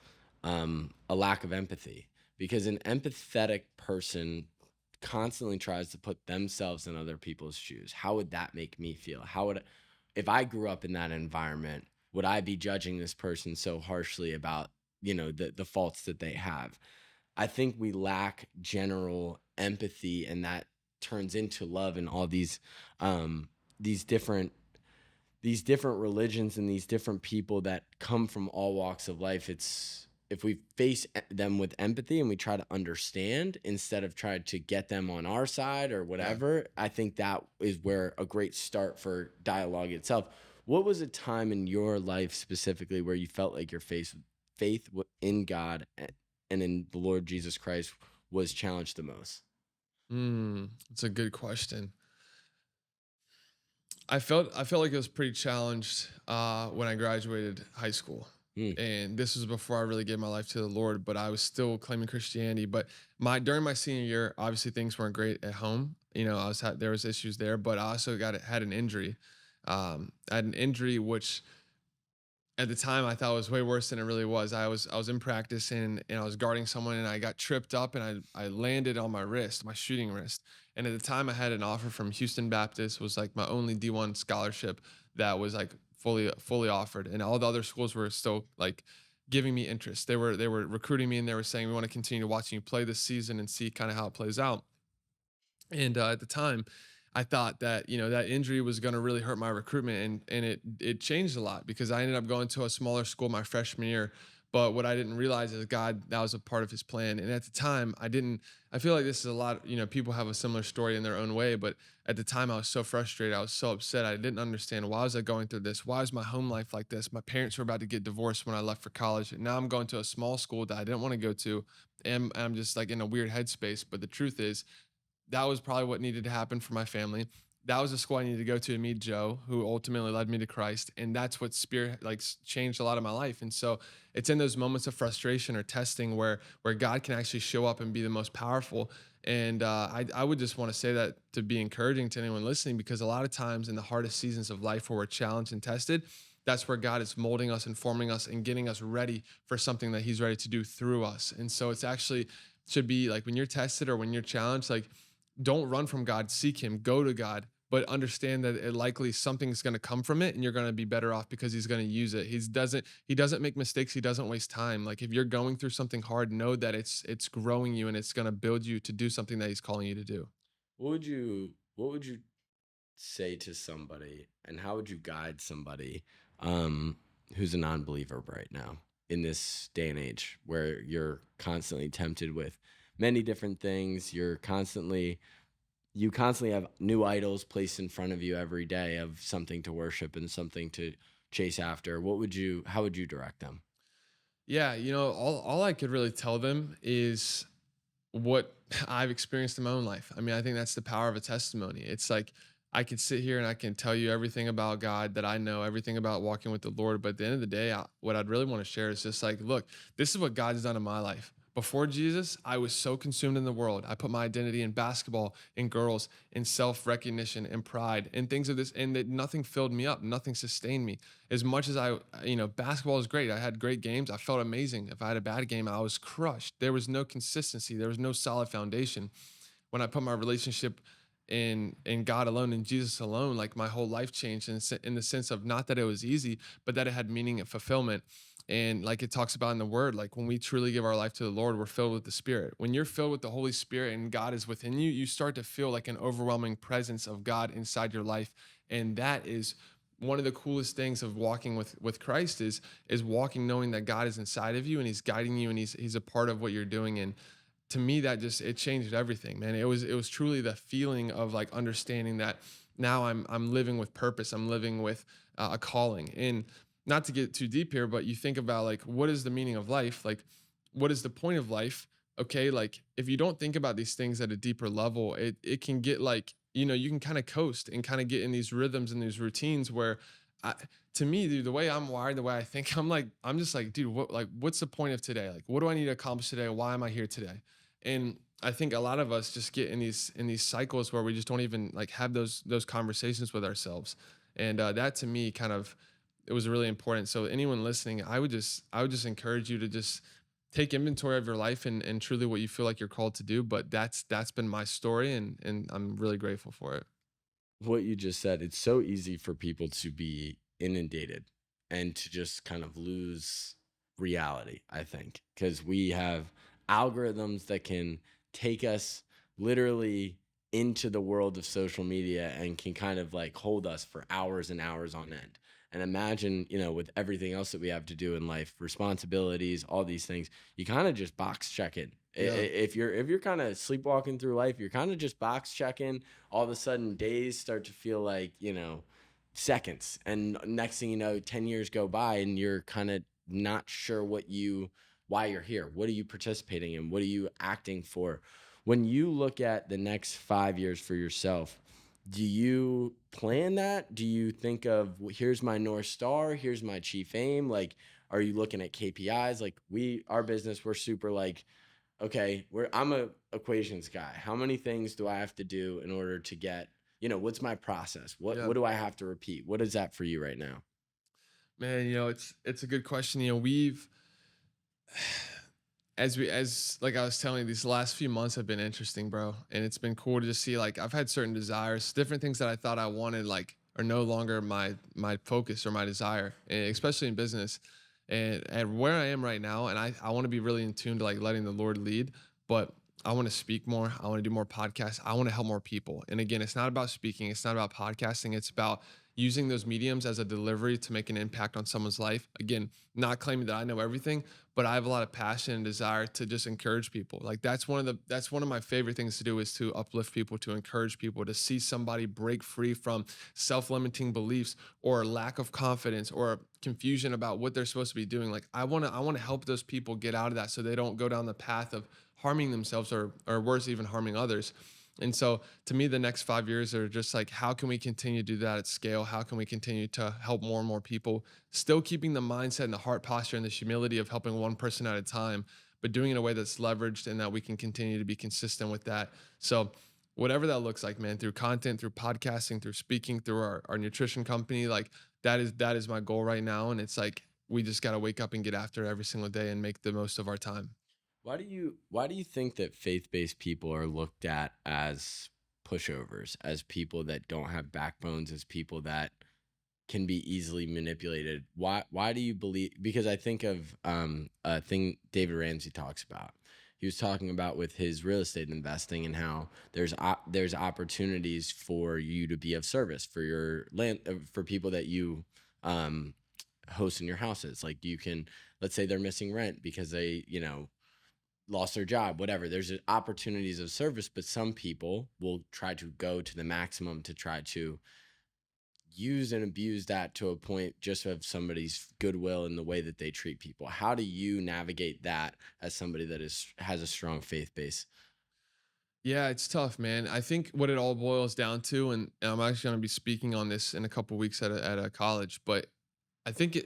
a lack of empathy, because an empathetic person constantly tries to put themselves in other people's shoes. How would that make me feel? If I grew up in that environment, would I be judging this person so harshly about the faults that they have? I think we lack general empathy, and that turns into love in all these different religions and these different people that come from all walks of life. It's if we face them with empathy and we try to understand instead of try to get them on our side or Yeah. whatever, I think that is where a great start for dialogue itself. What was a time in your life specifically where you felt like your faith in God and in the Lord Jesus Christ was challenged the most? It's a good question. I felt like it was pretty challenged when I graduated high school. Hmm. And this was before I really gave my life to the Lord, but I was still claiming Christianity. But my during my senior year, obviously things weren't great at home. There was issues there, but I also had an injury. I had an injury which at the time I thought was way worse than it really was. I was in practice and I was guarding someone and I got tripped up and I landed on my wrist, my shooting wrist. And at the time I had an offer from Houston Baptist, was like my only D1 scholarship that was like fully offered, and all the other schools were still like giving me interest. They were recruiting me and they were saying, we want to continue watching you play this season and see kind of how it plays out. And at the time, I thought that that injury was going to really hurt my recruitment, and it changed a lot because I ended up going to a smaller school my freshman year. But what I didn't realize is God, that was a part of His plan. And at the time, I didn't. I feel like this is a lot. People have a similar story in their own way. But at the time, I was so frustrated. I was so upset. I didn't understand, why was I going through this? Why was my home life like this? My parents were about to get divorced when I left for college, and now I'm going to a small school that I didn't want to go to, and I'm just like in a weird headspace. But the truth is, that was probably what needed to happen for my family. That was the school I needed to go to meet Joe, who ultimately led me to Christ. And that's what spirit changed a lot of my life. And so it's in those moments of frustration or testing where God can actually show up and be the most powerful. And I would just want to say that to be encouraging to anyone listening, because a lot of times in the hardest seasons of life where we're challenged and tested, that's where God is molding us and forming us and getting us ready for something that He's ready to do through us. And so it's actually should be like, when you're tested or when you're challenged, like, don't run from God, seek Him, go to God, but understand that it likely something's going to come from it and you're going to be better off because He's going to use it. He doesn't make mistakes. He doesn't waste time. Like, if you're going through something hard, know that it's growing you and it's going to build you to do something that He's calling you to do. What would you say to somebody, and how would you guide somebody um who's a non-believer right now in this day and age where you're constantly tempted with many different things? You constantly have new idols placed in front of you every day of something to worship and something to chase after. How would you direct them? Yeah, all I could really tell them is what I've experienced in my own life. I mean, I think that's the power of a testimony. It's like I could sit here and I can tell you everything about God that I know, everything about walking with the Lord. But at the end of the day, what I'd really want to share is just like, look, this is what God's done in my life. Before Jesus, I was so consumed in the world. I put my identity in basketball, in girls, in self recognition, and pride, and things of this, and that nothing filled me up, nothing sustained me. As much as basketball is great. I had great games. I felt amazing. If I had a bad game, I was crushed. There was no consistency. There was no solid foundation. When I put my relationship in God alone, in Jesus alone, like, my whole life changed in the sense of, not that it was easy, but that it had meaning and fulfillment. And like it talks about in the word, like, when we truly give our life to the Lord, we're filled with the Spirit. When you're filled with the Holy Spirit and God is within you, you start to feel like an overwhelming presence of God inside your life. And that is one of the coolest things of walking with Christ, is walking knowing that God is inside of you and He's guiding you and He's a part of what you're doing. And to me, that just, it changed everything, man. It was truly the feeling of like understanding that now I'm living with purpose. I'm living with a calling. And not to get too deep here, but you think about, like, what is the meaning of life? Like, what is the point of life? Okay, like, if you don't think about these things at a deeper level, it can get like, you can kind of coast and kind of get in these rhythms and these routines where, I, to me, dude, the way I'm wired, the way I think, I'm just like, dude, what's the point of today? Like, what do I need to accomplish today? Why am I here today? And I think a lot of us just get in these cycles where we just don't even like have those conversations with ourselves. And that to me kind of, it was really important. So anyone listening, I would just encourage you to just take inventory of your life and truly what you feel like you're called to do. But that's been my story, and I'm really grateful for it. What you just said, it's so easy for people to be inundated and to just kind of lose reality, I think, because we have algorithms that can take us literally into the world of social media and can kind of like hold us for hours and hours on end. And imagine, with everything else that we have to do in life, responsibilities, all these things, you kind of just box check it. Yeah. If you're kind of sleepwalking through life, you're kind of just box checking. All of a sudden days start to feel like seconds, and next thing you know, 10 years go by and you're kind of not sure why you're here. What are you participating in? What are you acting for? When you look at the next 5 years for yourself, Do you plan that? Do you think of, Here's my North Star, here's my chief aim"? Like, are you looking at KPIs? Like, our business, we're super like, okay, I'm a equations guy. How many things do I have to do in order to get, what's my process? What Yeah. what do I have to repeat? What is that for you right now? Man, it's a good question. We've as like I was telling you, these last few months have been interesting, bro. And it's been cool to just see like I've had certain desires, different things that I thought I wanted, like are no longer my focus or my desire, especially in business. And where I am right now, and I want to be really in tune to like letting the Lord lead, but I want to speak more. I want to do more podcasts. I want to help more people. And again, it's not about speaking, it's not about podcasting, it's about using those mediums as a delivery to make an impact on someone's life. Again, not claiming that I know everything, but I have a lot of passion and desire to just encourage people. Like that's one of my favorite things to do is to uplift people, to encourage people, to see somebody break free from self-limiting beliefs or lack of confidence or confusion about what they're supposed to be doing. Like I want to help those people get out of that so they don't go down the path of harming themselves or worse, even harming others. And so to me, the next 5 years are just like, how can we continue to do that at scale? How can we continue to help more and more people, still keeping the mindset and the heart posture and the humility of helping one person at a time, but doing it in a way that's leveraged and that we can continue to be consistent with that. So whatever that looks like, man, through content, through podcasting, through speaking, through our nutrition company, like that is my goal right now. And it's like, we just got to wake up and get after it every single day and make the most of our time. Why do you think that faith-based people are looked at as pushovers, as people that don't have backbones, as people that can be easily manipulated? Why do you believe? Because I think of a thing David Ramsey talks about. He was talking about with his real estate investing and how there's opportunities for you to be of service for your land, for people that you um host in your houses. Like, you can, let's say they're missing rent because they, lost their job, whatever. There's opportunities of service, but some people will try to go to the maximum to try to use and abuse that to a point just of somebody's goodwill in the way that they treat people. How do you navigate that as somebody that has a strong faith base? Yeah, it's tough, man. I think what it all boils down to, and I'm actually going to be speaking on this in a couple weeks at a college, but I think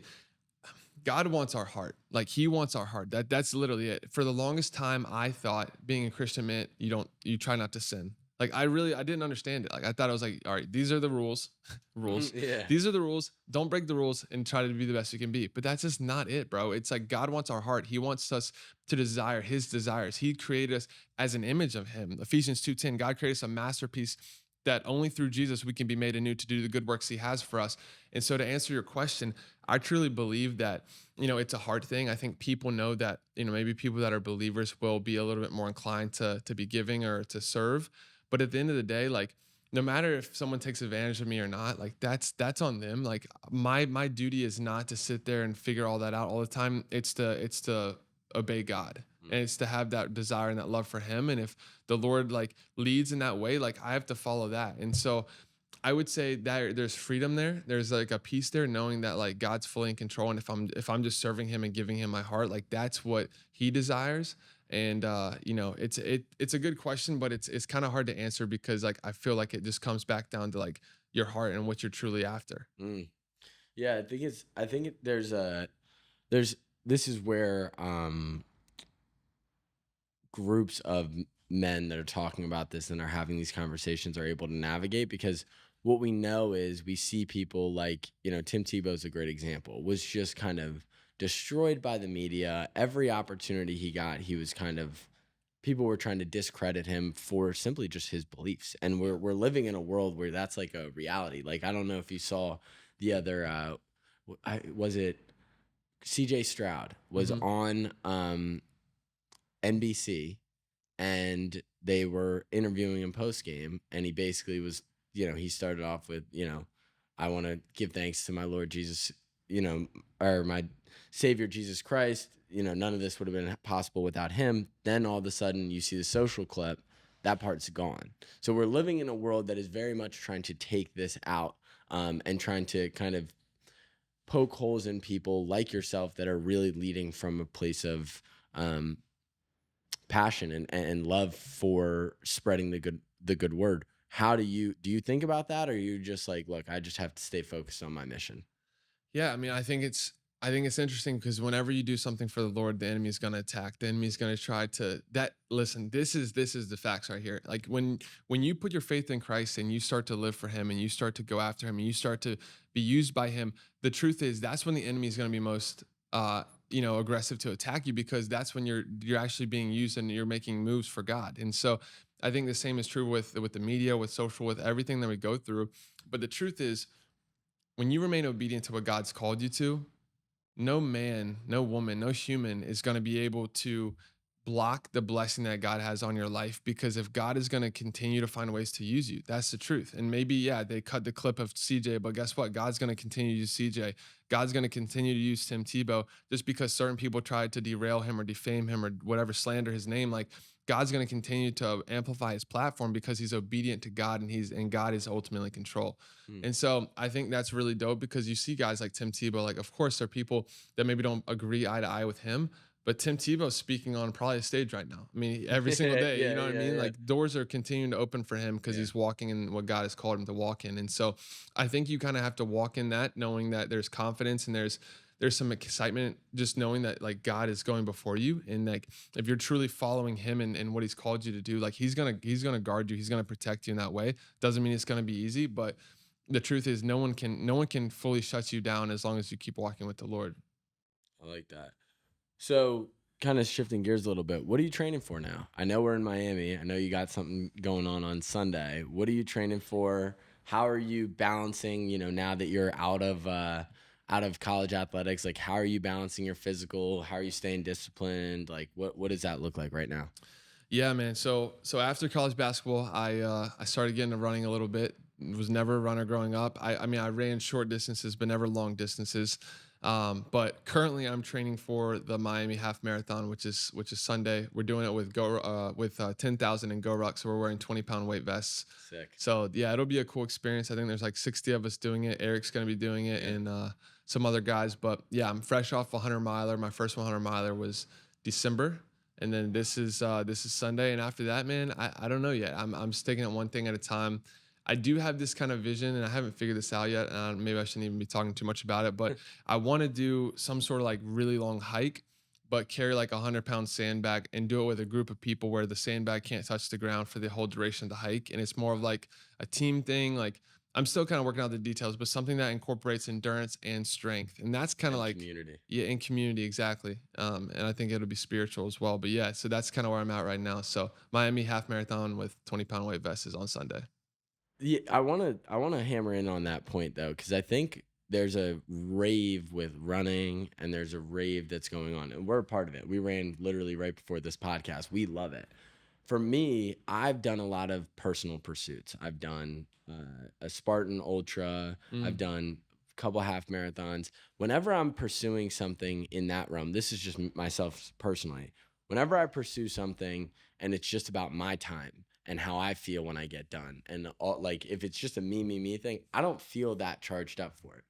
God wants our heart. Like He wants our heart. That's literally it. For the longest time, I thought being a Christian meant you try not to sin. Like I didn't understand it. Like I thought I was like, all right, these are the rules, rules. Yeah. These are the rules. Don't break the rules and try to be the best you can be. But that's just not it, bro. It's like God wants our heart. He wants us to desire His desires. He created us as an image of Him. Ephesians 2:10. God created us a masterpiece that only through Jesus we can be made anew to do the good works He has for us. And so to answer your question, I truly believe that, it's a hard thing. I think people know that, maybe people that are believers will be a little bit more inclined to be giving or to serve. But at the end of the day, like no matter if someone takes advantage of me or not, like that's on them. Like my duty is not to sit there and figure all that out all the time. It's to obey God. And it's to have that desire and that love for Him. And if the Lord like leads in that way, like I have to follow that. And so I would say that there's freedom there. There's like a peace there, knowing that like God's fully in control, and if I'm just serving Him and giving Him my heart, like that's what He desires. And it's a good question, but it's kind of hard to answer because like I feel like it just comes back down to like your heart and what you're truly after. Mm. Yeah, there's this is where groups of men that are talking about this and are having these conversations are able to navigate, because what we know is we see people like, Tim Tebow's a great example, was just kind of destroyed by the media. Every opportunity he got, he was kind of, people were trying to discredit him for simply just his beliefs. And we're living in a world where that's like a reality. Like, I don't know if you saw the other was it CJ Stroud was Hmm. on NBC, and they were interviewing him post game, and he basically was, he started off with, I want to give thanks to my Lord Jesus, or my Savior Jesus Christ. None of this would have been possible without him. Then all of a sudden, you see the social clip, that part's gone. So we're living in a world that is very much trying to take this out, and trying to kind of poke holes in people like yourself that are really leading from a place of um, passion and love for spreading the good word. Do you think about that, or are you just like, look, I just have to stay focused on my mission? Yeah, I mean, I think it's interesting because whenever you do something for the Lord, the enemy is going to attack. The enemy is going to try to that. Listen, this is the facts right here. Like when you put your faith in Christ and you start to live for Him and you start to go after Him and you start to be used by Him, the truth is that's when the enemy is going to be most aggressive to attack you, because that's when you're actually being used and you're making moves for God. And so I think the same is true with the media, with social, with everything that we go through. But the truth is, when you remain obedient to what God's called you to, no man, no woman, no human is going to be able to block the blessing that God has on your life. Because if God is going to continue to find ways to use you, that's the truth. And maybe, yeah, they cut the clip of CJ, but guess what? God's going to continue to use CJ. God's going to continue to use Tim Tebow. Just because certain people tried to derail him or defame him or whatever, slander his name, like God's going to continue to amplify his platform because he's obedient to God, and God is ultimately in control. Hmm. And so I think that's really dope, because you see guys like Tim Tebow, like, of course, there are people that maybe don't agree eye to eye with him, but Tim Tebow's speaking on probably a stage right now. I mean, every single day, you Yeah, know what I yeah, mean? yeah, Like doors are continuing to open for him because yeah. he's walking in what God has called him to walk in. And so I think you kind of have to walk in that, knowing that there's confidence and there's some excitement, just knowing that like God is going before you. And like if you're truly following him and what he's called you to do, like he's gonna guard you, he's gonna protect you in that way. Doesn't mean it's gonna be easy, but the truth is no one can fully shut you down as long as you keep walking with the Lord. I like that. So, kind of shifting gears a little bit, what are you training for now? I know we're in Miami. I know you got something going on Sunday. What are you training for? How are you balancing, now that you're out of college athletics? Like, how are you balancing your physical? How are you staying disciplined? Like, what does that look like right now? Yeah, man. So after college basketball, I started getting to running a little bit. Was never a runner growing up. I mean, I ran short distances, but never long distances. But currently, I'm training for the Miami Half Marathon, which is Sunday. We're doing it with 10,000 in Go Ruck, so we're wearing 20-pound weight vests. Sick. So yeah, it'll be a cool experience. I think there's like 60 of us doing it. Eric's gonna be doing it, Yeah. and some other guys. But yeah, I'm fresh off a 100 miler. My first 100 miler was December, and then this is Sunday, and after that, man, I don't know yet. I'm sticking at one thing at a time. I do have this kind of vision, and I haven't figured this out yet. Maybe I shouldn't even be talking too much about it, but I want to do some sort of like really long hike, but carry like 100-pound sandbag and do it with a group of people where the sandbag can't touch the ground for the whole duration of the hike, and it's more of like a team thing. Like I'm still kind of working out the details, but something that incorporates endurance and strength, and that's kind of And like community. yeah, in community, exactly. And I think it'll be spiritual as well. But yeah, so that's kind of where I'm at right now. So Miami half marathon with 20-pound weight vest is on Sunday. Yeah, I wanna hammer in on that point though, because I think there's a rave with running and there's a rave that's going on, and we're a part of it. We ran literally right before this podcast. We love it. For me, I've done a lot of personal pursuits. I've done a Spartan Ultra. I've Mm, done a couple half marathons. Whenever I'm pursuing something in that realm, this is just myself personally. Whenever I pursue something and it's just about my time and how I feel when I get done, and like if it's just a me thing, I don't feel that charged up for it.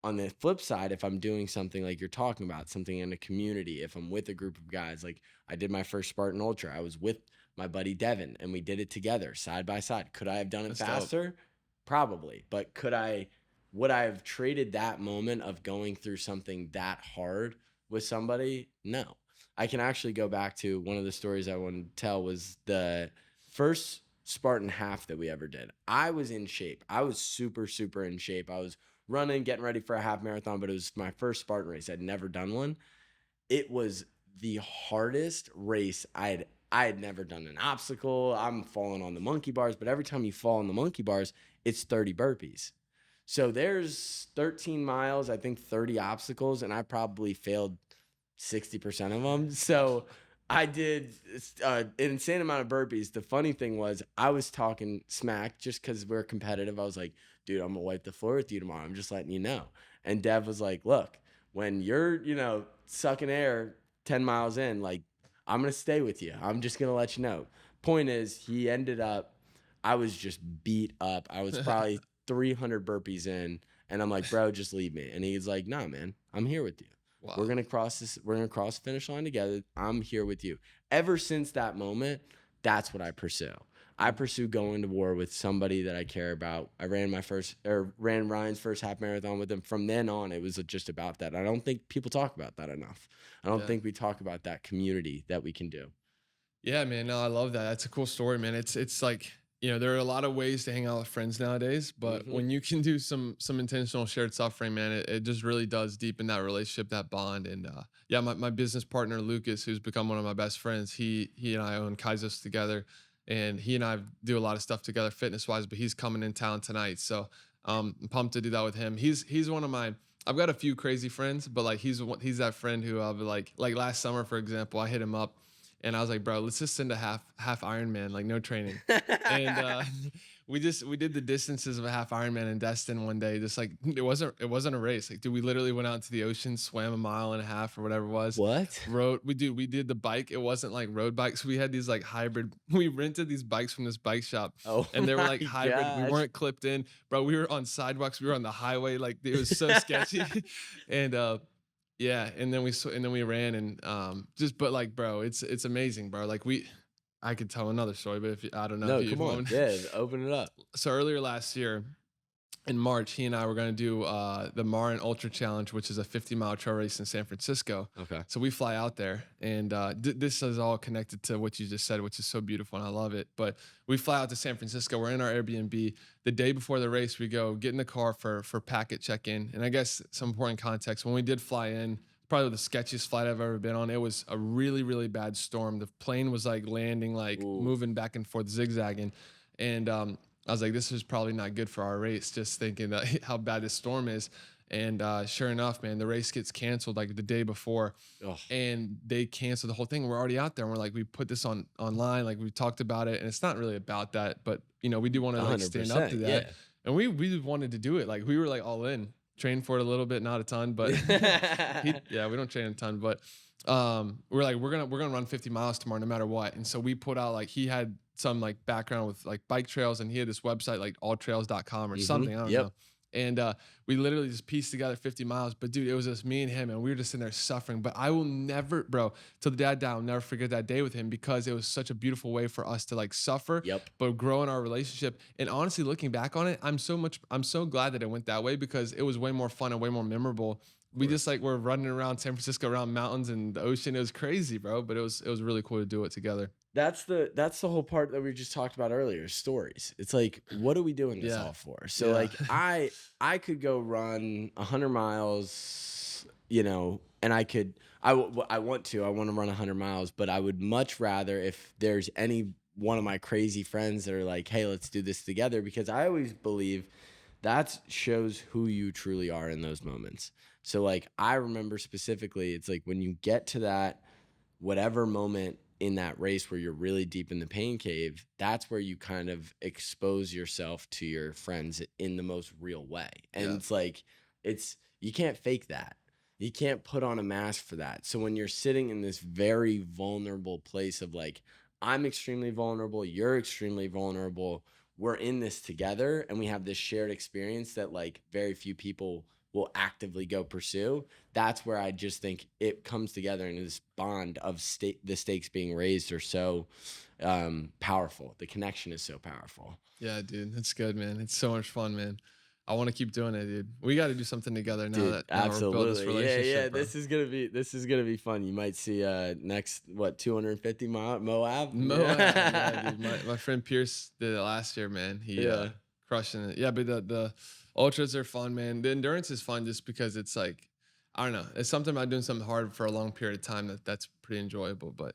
On the flip side, if I'm doing something like you're talking about, something in a community, if I'm with a group of guys, like I did my first Spartan Ultra, I was with my buddy Devin and we did it together side by side. Could I have done it that's dope. faster? Probably. But would I have traded that moment of going through something that hard with somebody? No. I can actually go back to one of the stories I wanted to tell was the first Spartan half that we ever did. I was in shape. I was super, super in shape. I was running, getting ready for a half marathon, but it was my first Spartan race. I'd never done one. It was the hardest race I had never done an obstacle. I'm falling on the monkey bars, but every time you fall on the monkey bars, it's 30 burpees. So there's 13 miles, I think 30 obstacles, and I probably failed 60% of them. So I did an insane amount of burpees. The funny thing was, I was talking smack just because we're competitive. I was like, dude, I'm going to wipe the floor with you tomorrow. I'm just letting you know. And Dev was like, look, when you're, sucking air 10 miles in, like, I'm going to stay with you. I'm just going to let you know. Point is, he ended up, I was just beat up. I was probably 300 burpees in. And I'm like, bro, just leave me. And he's like, nah, man, I'm here with you. We're Wow. gonna cross this. We're gonna cross the finish line together. I'm here with you. Ever since that moment, that's what I pursue. I pursue going to war with somebody that I care about. I ran Ryan's first half marathon with him. From then on, it was just about that. I don't think people talk about that enough. I don't Yeah. think we talk about that community that we can do. Yeah, man. No, I love that. That's a cool story, man. It's like, there are a lot of ways to hang out with friends nowadays, but Hmm. when you can do some intentional shared suffering, man, it just really does deepen that relationship, that bond. And yeah, my business partner Lucas, who's become one of my best friends, he and I own Kaizos together, and he and I do a lot of stuff together fitness wise. But he's coming in town tonight, so I'm pumped to do that with him. He's one of my. I've got a few crazy friends, but like he's that friend who I'll be like last summer, for example, I hit him up and I was like, bro, let's just send a half Ironman, like no training. And we did the distances of a half Ironman in Destin one day. Just like it wasn't a race. Like, dude, we literally went out to the ocean, swam a mile and a half or whatever it was. What? We did the bike. It wasn't like road bikes. We had these like hybrid. We rented these bikes from this bike shop, Oh and they were my like hybrid. We gosh. weren't clipped in, bro. We were on sidewalks. We were on the highway. Like it was so sketchy. And yeah, and then we ran and just but like bro, it's amazing, bro. Like I could tell another story, but I don't know if No, you if come you on. want. Yeah, open it up. So earlier last year in March, he and I were going to do the Marin Ultra Challenge, which is a 50-mile trail race in San Francisco. Okay. So we fly out there, and this is all connected to what you just said, which is so beautiful, and I love it. But we fly out to San Francisco. We're in our Airbnb. The day before the race, we go get in the car for packet check-in. And I guess some important context, when we did fly in, probably the sketchiest flight I've ever been on. It was a really, really bad storm. The plane was like landing, like Ooh. moving back and forth, zigzagging. And I was like, this is probably not good for our race, just thinking that how bad this storm is. And sure enough, man, the race gets canceled like the day before, Ugh. and they canceled the whole thing. We're already out there, and we're like, we put this online, like we talked about it, and it's not really about that, but we do want to like stand up to 100%. that, Yeah. and we wanted to do it. Like we were like all in, train for it a little bit, not a ton, but yeah, we don't train a ton, but we're like we're gonna run 50 miles tomorrow no matter what. And so we put out, like, he had some like background with like bike trails, and he had this website like alltrails.com or something, I don't Yep. know. And we literally just pieced together 50 miles. But dude, it was just me and him, and we were just in there suffering. But I will never, bro, till the day I die, I'll never forget that day with him, because it was such a beautiful way for us to like suffer, Yep. but grow in our relationship. And honestly, looking back on it, I'm so glad that it went that way, because it was way more fun and way more memorable. We just like were running around San Francisco, around mountains and the ocean. It was crazy, bro. But it was really cool to do it together. That's the whole part that we just talked about earlier, stories. It's like, what are we doing this Yeah. all for? So Yeah. like I could go run 100 miles, and I want to run 100 miles, but I would much rather if there's any one of my crazy friends that are like, hey, let's do this together, because I always believe that shows who you truly are in those moments. So like I remember specifically, it's like when you get to that whatever moment in that race where you're really deep in the pain cave, that's where you kind of expose yourself to your friends in the most real way. And Yeah. it's like, you can't fake that. You can't put on a mask for that. So when you're sitting in this very vulnerable place of like, I'm extremely vulnerable, you're extremely vulnerable, we're in this together, and we have this shared experience that like very few people will actively go pursue. That's where I just think it comes together, and this bond of the stakes being raised are so powerful. The connection is so powerful. Yeah, dude. It's good, man. It's so much fun, man. I want to keep doing it, dude. We got to do something together now Dude, that now we're building this absolutely. Yeah, relationship, bro. this is gonna be fun. You might see next 250 mile Moab. Moab, yeah, dude. My friend Pierce did it last year, man. He Yeah. crushing it. Yeah, but the ultras are fun, man. The endurance is fun just because it's like, I don't know. It's something about doing something hard for a long period of time that's pretty enjoyable. But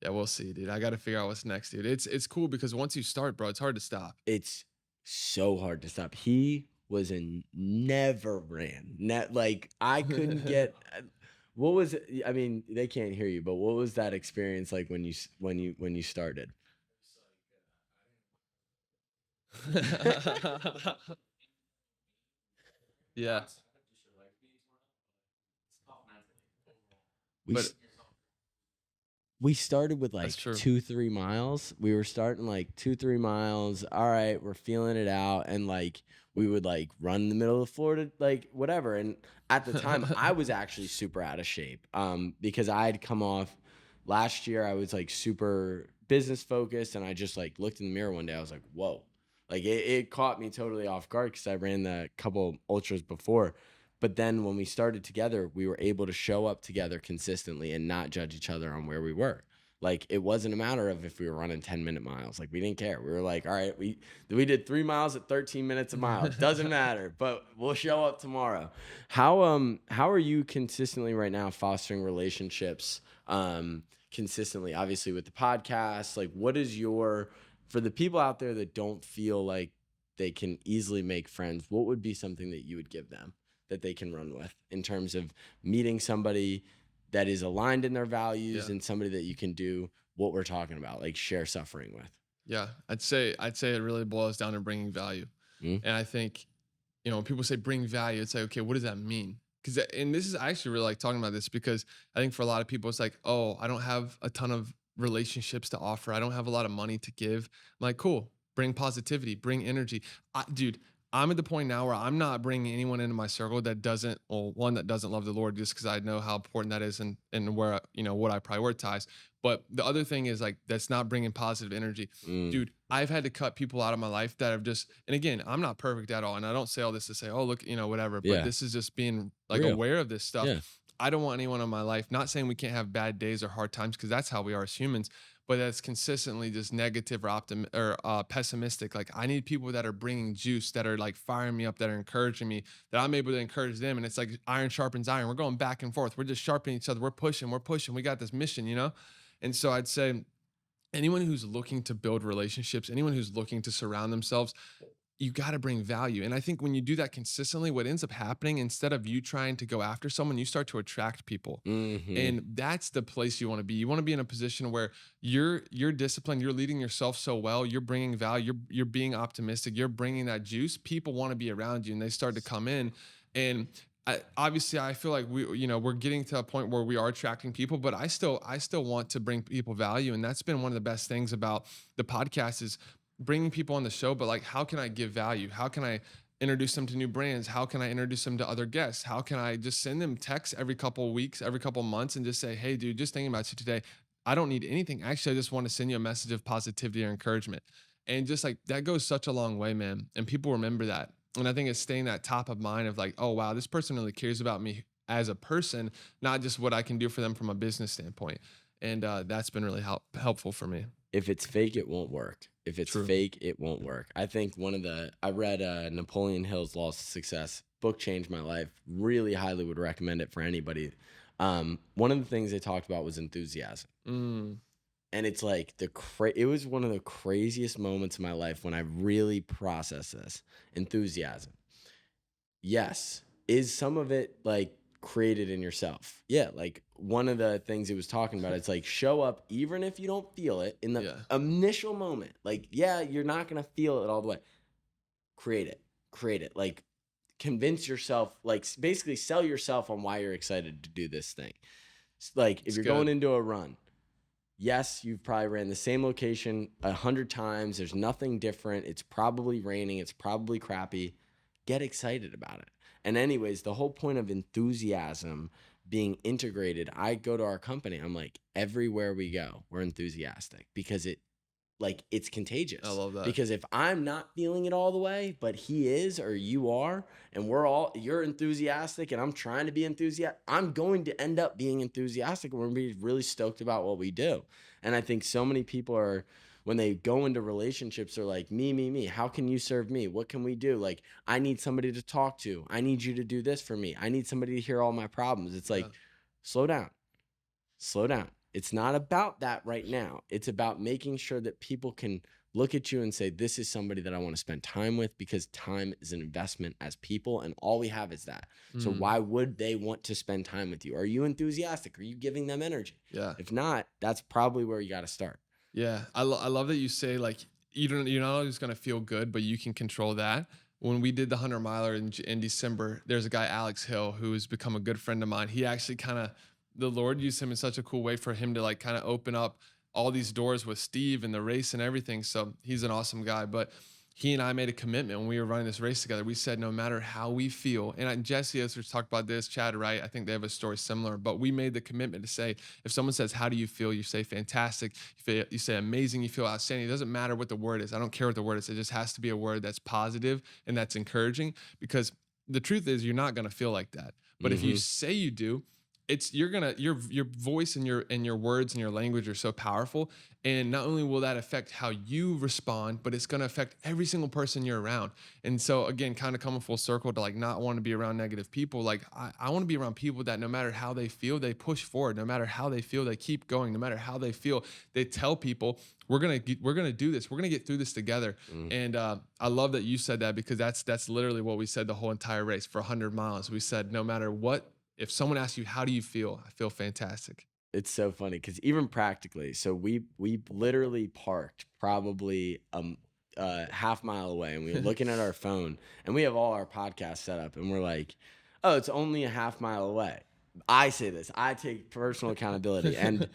yeah, we'll see, dude. I got to figure out what's next, dude. It's cool because once you start, bro, it's hard to stop. It's so hard to stop. He was a never ran. Like I couldn't get. What was it? I mean, they can't hear you, but what was that experience like when you started? Yeah. We But s- we started with like that's true. 2-3 miles. We were starting like 2-3 miles. All right, we're feeling it out, and like we would like run in the middle of Florida, like whatever. And at the time, I was actually super out of shape, because I had come off last year. I was like super business focused, and I just like looked in the mirror one day. I was like, whoa. Like it caught me totally off guard because I ran the couple ultras before. But then when we started together, we were able to show up together consistently and not judge each other on where we were. Like it wasn't a matter of if we were running 10-minute miles. Like we didn't care. We were like, all right, we did 3 miles at 13 minutes a mile. Doesn't matter, but we'll show up tomorrow. How are you consistently right now fostering relationships consistently? Obviously with the podcast, like what is your, for the people out there that don't feel like they can easily make friends, what would be something that you would give them that they can run with in terms of meeting somebody that is aligned in their values Yeah. and somebody that you can do what we're talking about, like share suffering with? Yeah, I'd say it really boils down to bringing value. Mm? And I think, when people say bring value, it's like, okay, what does that mean? Because, and this is, I actually really like talking about this because I think for a lot of people, it's like, oh, I don't have a ton of relationships to offer. I don't have a lot of money to give. I'm like, cool, bring positivity, bring energy. Dude, I'm at the point now where I'm not bringing anyone into my circle that doesn't, well, one that doesn't love the Lord, just because I know how important that is and where, what I prioritize. But the other thing is like, that's not bringing positive energy. Mm. Dude, I've had to cut people out of my life that have just, and again, I'm not perfect at all. And I don't say all this to say, oh, look, whatever, but Yeah. this is just being like Real. aware of this stuff. Yeah. I don't want anyone in my life, not saying we can't have bad days or hard times, because that's how we are as humans, but that's consistently just negative or pessimistic. Like I need people that are bringing juice, that are like firing me up, that are encouraging me, that I'm able to encourage them. And it's like iron sharpens iron. We're going back and forth. We're just sharpening each other. We're pushing. We got this mission. And so I'd say anyone who's looking to build relationships, anyone who's looking to surround themselves, you got to bring value. And I think when you do that consistently, what ends up happening, instead of you trying to go after someone, you start to attract people. Mm-hmm. And that's the place you want to be. You want to be in a position where you're disciplined, you're leading yourself so well, you're bringing value, you're being optimistic, you're bringing that juice. People want to be around you, and they start to come in. And obviously, I feel like we're getting to a point where we are attracting people, but I still want to bring people value, and that's been one of the best things about the podcast is bringing people on the show. But like, how can I give value? How can I introduce them to new brands? How can I introduce them to other guests? How can I just send them texts every couple of weeks, every couple of months, and just say, hey, dude, just thinking about you today. I don't need anything. Actually, I just want to send you a message of positivity or encouragement. And just like that goes such a long way, man. And people remember that. And I think it's staying that top of mind of like, oh, wow, this person really cares about me as a person, not just what I can do for them from a business standpoint. And that's been really helpful for me. If it's fake, it won't work. If it's True. fake, it won't work. I think I read Napoleon Hill's Laws of Success. Book changed my life. Really highly would recommend it for anybody. One of the things they talked about was enthusiasm. And it's like it was one of the craziest moments of my life when I really processed this. Enthusiasm. Yes. Is some of it like created in yourself? Yeah. Like one of the things he was talking about, it's like show up even if you don't feel it in the initial moment. Like, yeah, you're not going to feel it all the way. Create it. Like convince yourself, like basically sell yourself on why you're excited to do this thing. Like if you're going into a run, yes, you've probably ran the same location 100 times. There's nothing different. It's probably raining. It's probably crappy. Get excited about it. And anyways, the whole point of enthusiasm being integrated, I go to our company. I'm like, everywhere we go, we're enthusiastic because it's contagious. I love that. Because if I'm not feeling it all the way, but he is or you are, and you're enthusiastic and I'm trying to be enthusiastic, I'm going to end up being enthusiastic and we're going to be really stoked about what we do. And I think so many people are, when they go into relationships, they're like, me. How can you serve me? What can we do? Like, I need somebody to talk to. I need you to do this for me. I need somebody to hear all my problems. It's like, slow down. It's not about that right now. It's about making sure that people can look at you and say, this is somebody that I want to spend time with, because time is an investment as people, and all we have is that. So why would they want to spend time with you? Are you enthusiastic? Are you giving them energy? Yeah. If not, that's probably where you got to start. Yeah. I love that you say like, you're not always going to feel good, but you can control that. When we did the 100 miler in December, there's a guy, Alex Hill, who has become a good friend of mine. He actually the Lord used him in such a cool way for him to like kind of open up all these doors with Steve and the race and everything. So he's an awesome guy. But he and I made a commitment when we were running this race together. We said, no matter how we feel, and Jesse has talked about this, Chad, right? I think they have a story similar, but we made the commitment to say, if someone says, how do you feel? You say fantastic. You say amazing. You feel outstanding. It doesn't matter what the word is. I don't care what the word is. It just has to be a word that's positive and that's encouraging, because the truth is you're not going to feel like that. But if you Mm-hmm. say you do, it's you're gonna your voice and your words and your language are so powerful, and not only will that affect how you respond, but it's gonna affect every single person you're around. And so again, kind of coming full circle to like not want to be around negative people. Like I want to be around people that no matter how they feel, they push forward. No matter how they feel, they keep going. No matter how they feel, they tell people we're gonna do this. We're gonna get through this together. And I love that you said that, because that's literally what we said the whole entire race for 100 miles. We said no matter what, if someone asks you, how do you feel? I feel fantastic. It's so funny because even practically, so we literally parked probably half mile away, and we were looking at our phone, and we have all our podcasts set up, and we're like, oh, it's only a half mile away. I say this, I take personal accountability, and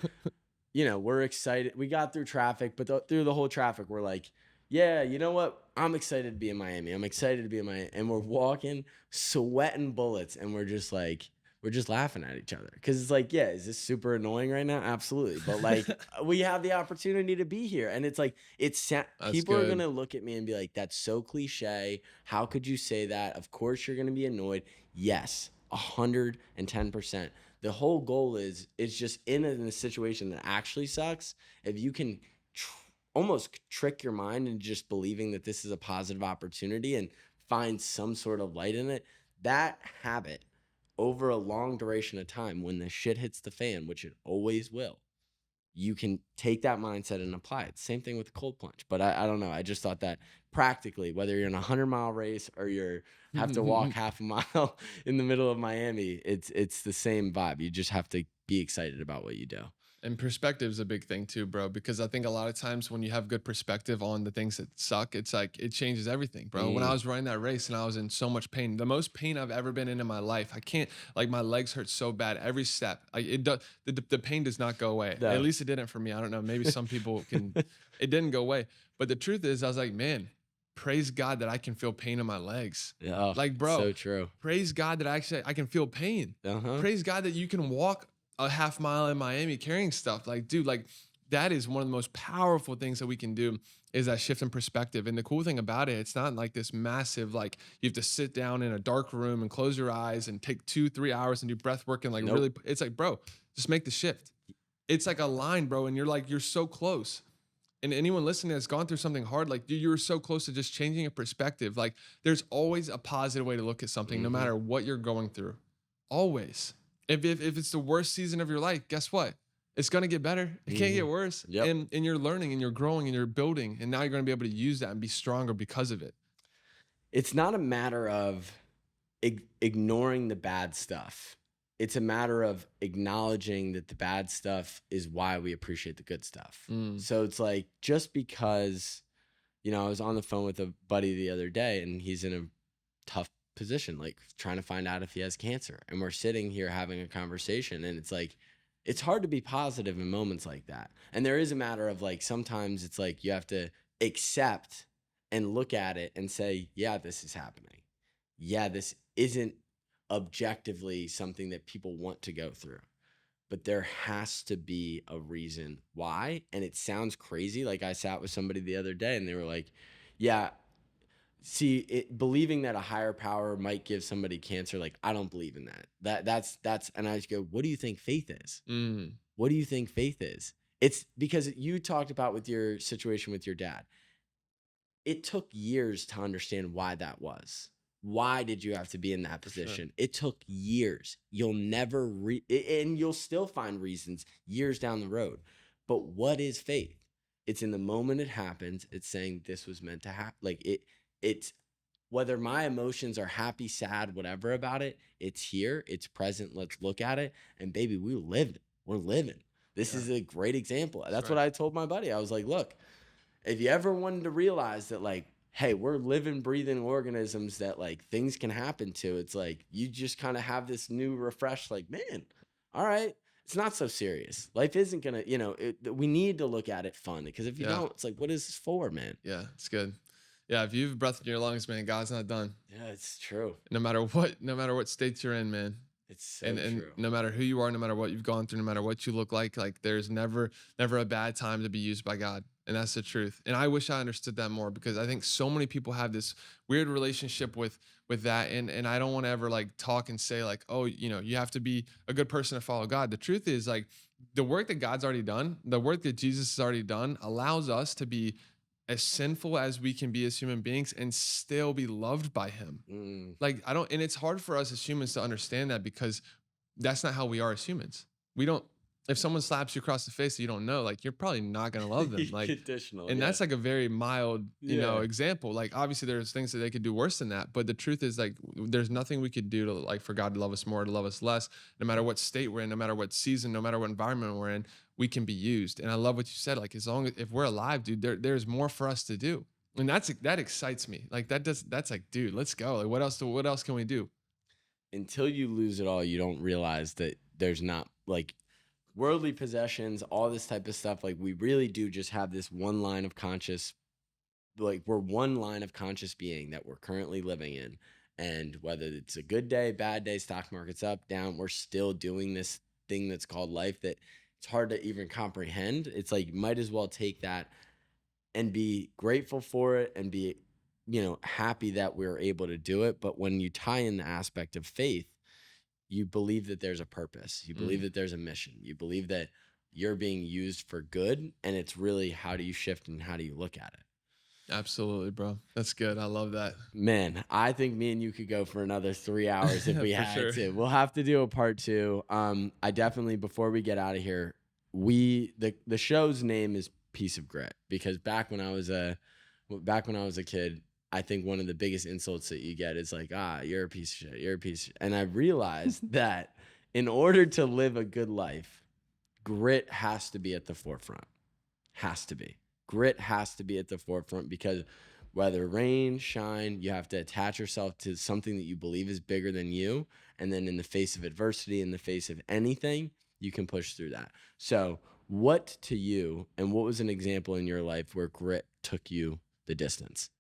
we're excited. We got through traffic, but through the whole traffic, we're like, yeah, you know what? I'm excited to be in Miami. I'm excited to be in Miami. And we're walking, sweating bullets, and we're just laughing at each other. Cause it's like, yeah, is this super annoying right now? Absolutely. But like, we have the opportunity to be here. And it's like, That's people are going good. to look at me and be like, that's so cliche. How could you say that? Of course you're going to be annoyed. Yes, 110%. The whole goal is just in a situation that actually sucks. If you can almost trick your mind into just believing that this is a positive opportunity and find some sort of light in it, that habit over a long duration of time, when the shit hits the fan, which it always will, you can take that mindset and apply it. Same thing with the cold plunge. But I don't know. I just thought that practically, whether you're in a 100-mile race or you're have to walk half a mile in the middle of Miami, it's the same vibe. You just have to be excited about what you do. And perspective is a big thing too, bro, because I think a lot of times when you have good perspective on the things that suck, it's like it changes everything, bro. When I Mm, was running that race and I was in so much pain, the most pain I've ever been in my life, I can't, like, my legs hurt so bad every step. Like it does, the pain does not go away. At no. least it didn't for me. I don't know. Maybe some people can, it didn't go away. But the truth is, I was like, man, praise God that I can feel pain in my legs. Yeah, oh, Like, bro, so true. praise God that I can feel pain. Uh-huh. Praise God that you can walk a half mile in Miami carrying stuff. Like, dude, like that is one of the most powerful things that we can do, is that shift in perspective. And the cool thing about it, it's not like this massive, like you have to sit down in a dark room and close your eyes and take 3 hours and do breath work and like Nope. really, it's like, bro, just make the shift. It's like a line, bro. And you're so close. And anyone listening that's gone through something hard, like dude, you were so close to just changing a perspective. Like there's always a positive way to look at something, no Mhm. matter what you're going through. Always. If it's the worst season of your life, guess what? It's gonna get better. It can't get Mhm. worse. Yep. And you're learning and you're growing and you're building. And now you're gonna be able to use that and be stronger because of it. It's not a matter of ignoring the bad stuff. It's a matter of acknowledging that the bad stuff is why we appreciate the good stuff. Mm. So it's like, just because, I was on the phone with a buddy the other day, and he's in a tough position, like trying to find out if he has cancer. And we're sitting here having a conversation, and it's like, it's hard to be positive in moments like that. And there is a matter of like, sometimes it's like you have to accept and look at it and say, yeah, this is happening. Yeah, this isn't objectively something that people want to go through, but there has to be a reason why. And it sounds crazy. Like, I sat with somebody the other day, and they were like, yeah, see, believing that a higher power might give somebody cancer, like, I don't believe in that. That's, and I just go, what do you think faith is? Mm. What do you think faith is? It's because you talked about with your situation with your dad. It took years to understand why that was. Why did you have to be in that For sure. position? It took years. You'll never and you'll still find reasons years down the road. But what is faith? It's in the moment it happens. It's saying this was meant to happen. Like, it's whether my emotions are happy, sad, whatever about it, it's here, it's present. Let's look at it. And baby, we lived. We're living. This Yeah. is a great example. That's That's right. what I told my buddy. I was like, look, if you ever wanted to realize that, like, hey, we're living, breathing organisms that like things can happen to, it's like you just kind of have this new refresh, like, man, all right, it's not so serious. Life isn't gonna, we need to look at it fun, because if you Yeah. don't, it's like, what is this for, man? Yeah. It's good. Yeah, if you have breath in your lungs, man, God's not done. Yeah, it's true. No matter what state you're in, man. It's so And true. no matter who you are, no matter what you've gone through, no matter what you look like there's never a bad time to be used by God. And that's the truth. And I wish I understood that more, because I think so many people have this weird relationship with that. And I don't want to ever like talk and say like, oh, you have to be a good person to follow God. The truth is like the work that God's already done, the work that Jesus has already done allows us to be as sinful as we can be as human beings and still be loved by him. Mm. Like I don't, and it's hard for us as humans to understand that, because that's not how we are as humans. We don't, if someone slaps you across the face that you don't know, like you're probably not going to love them. Like, Conditional, and yeah. that's like a very mild, Yeah. example. Like obviously there's things that they could do worse than that, but the truth is like there's nothing we could do to like for God to love us more, to love us less, no matter what state we're in, no matter what season, no matter what environment we're in, we can be used. And I love what you said. Like as long as if we're alive, dude, there's more for us to do. And that excites me. Like that's like, dude, let's go. Like what else can we do? Until you lose it all, you don't realize that there's not like worldly possessions, all this type of stuff. Like we really do just have this one line of conscious, like we're one line of conscious being that we're currently living in. And whether it's a good day, bad day, stock market's up, down, we're still doing this thing that's called life that it's hard to even comprehend. It's like, you might as well take that and be grateful for it and be, happy that we're able to do it. But when you tie in the aspect of faith, you believe that there's a purpose. You believe Mm. that there's a mission. You believe that you're being used for good. And it's really, how do you shift and how do you look at it? Absolutely, bro. That's good. I love that. Man, I think me and you could go for another 3 hours if we For had sure. to. We'll have to do a part two. I definitely, before we get out of here, the show's name is Piece of Grit, because back when I was a kid, I think one of the biggest insults that you get is like, you're a piece of shit. You're a piece of shit. And I realized that in order to live a good life, grit has to be at the forefront. Has to be. Grit has to be at the forefront, because whether rain, shine, you have to attach yourself to something that you believe is bigger than you. And then in the face of adversity, in the face of anything, you can push through that. So, what to you, and what was an example in your life where grit took you the distance?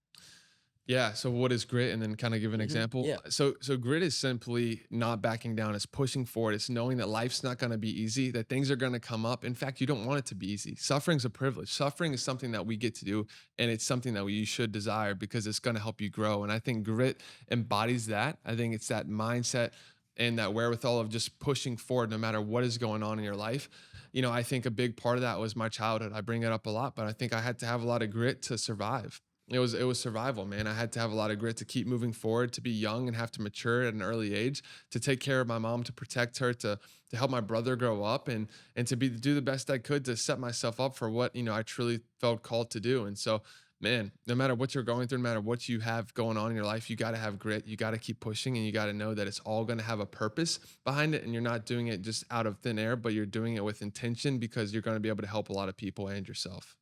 Yeah. So what is grit? And then kind of give an example. Yeah. So grit is simply not backing down. It's pushing forward. It's knowing that life's not going to be easy, that things are going to come up. In fact, you don't want it to be easy. Suffering's a privilege. Suffering is something that we get to do, and it's something that you should desire because it's going to help you grow. And I think grit embodies that. I think it's that mindset and that wherewithal of just pushing forward no matter what is going on in your life. I think a big part of that was my childhood. I bring it up a lot, but I think I had to have a lot of grit to survive. It was survival, man. I had to have a lot of grit to keep moving forward, to be young and have to mature at an early age, to take care of my mom, to protect her, to help my brother grow up, and to do the best I could to set myself up for what I truly felt called to do. And so, man, no matter what you're going through, no matter what you have going on in your life, you got to have grit. You got to keep pushing, and you got to know that it's all going to have a purpose behind it, and you're not doing it just out of thin air, but you're doing it with intention, because you're going to be able to help a lot of people and yourself.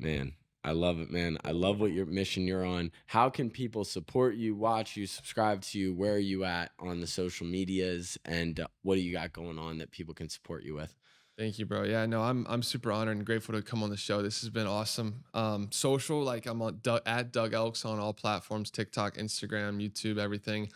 Man, I love it, man. I love what your mission you're on. How can people support you, watch you, subscribe to you? Where are you at on the social medias, and what do you got going on that people can support you with? Thank you, bro. Yeah, no, I'm super honored and grateful to come on the show. This has been awesome. Social, like I'm on at Doug Elks on all platforms: TikTok, Instagram, YouTube, everything.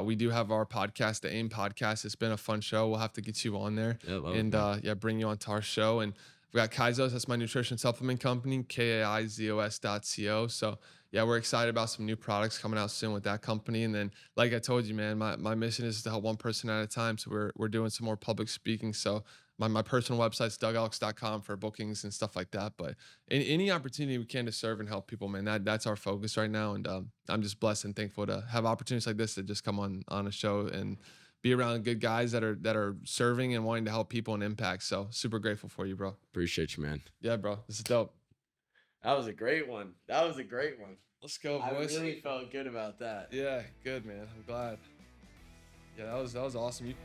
We do have our podcast, the AIM podcast. It's been a fun show. We'll have to get you on there Yeah, love it, and man. yeah, bring you on to our show. And we got Kaizos. That's my nutrition supplement company, KAIZOS.co. So yeah, we're excited about some new products coming out soon with that company. And then, like I told you, man, my mission is to help one person at a time. So we're doing some more public speaking. So my personal website's dougelks.com for bookings and stuff like that. But any opportunity we can to serve and help people, man, that's our focus right now. And I'm just blessed and thankful to have opportunities like this to just come on a show and be around good guys that are serving and wanting to help people and impact. So super grateful for you, bro. Appreciate you, man. Yeah, bro. This is dope. That was a great one. That was a great one. Let's go, I boys. really felt good about that. Yeah, good, man. I'm glad. Yeah, that was awesome. You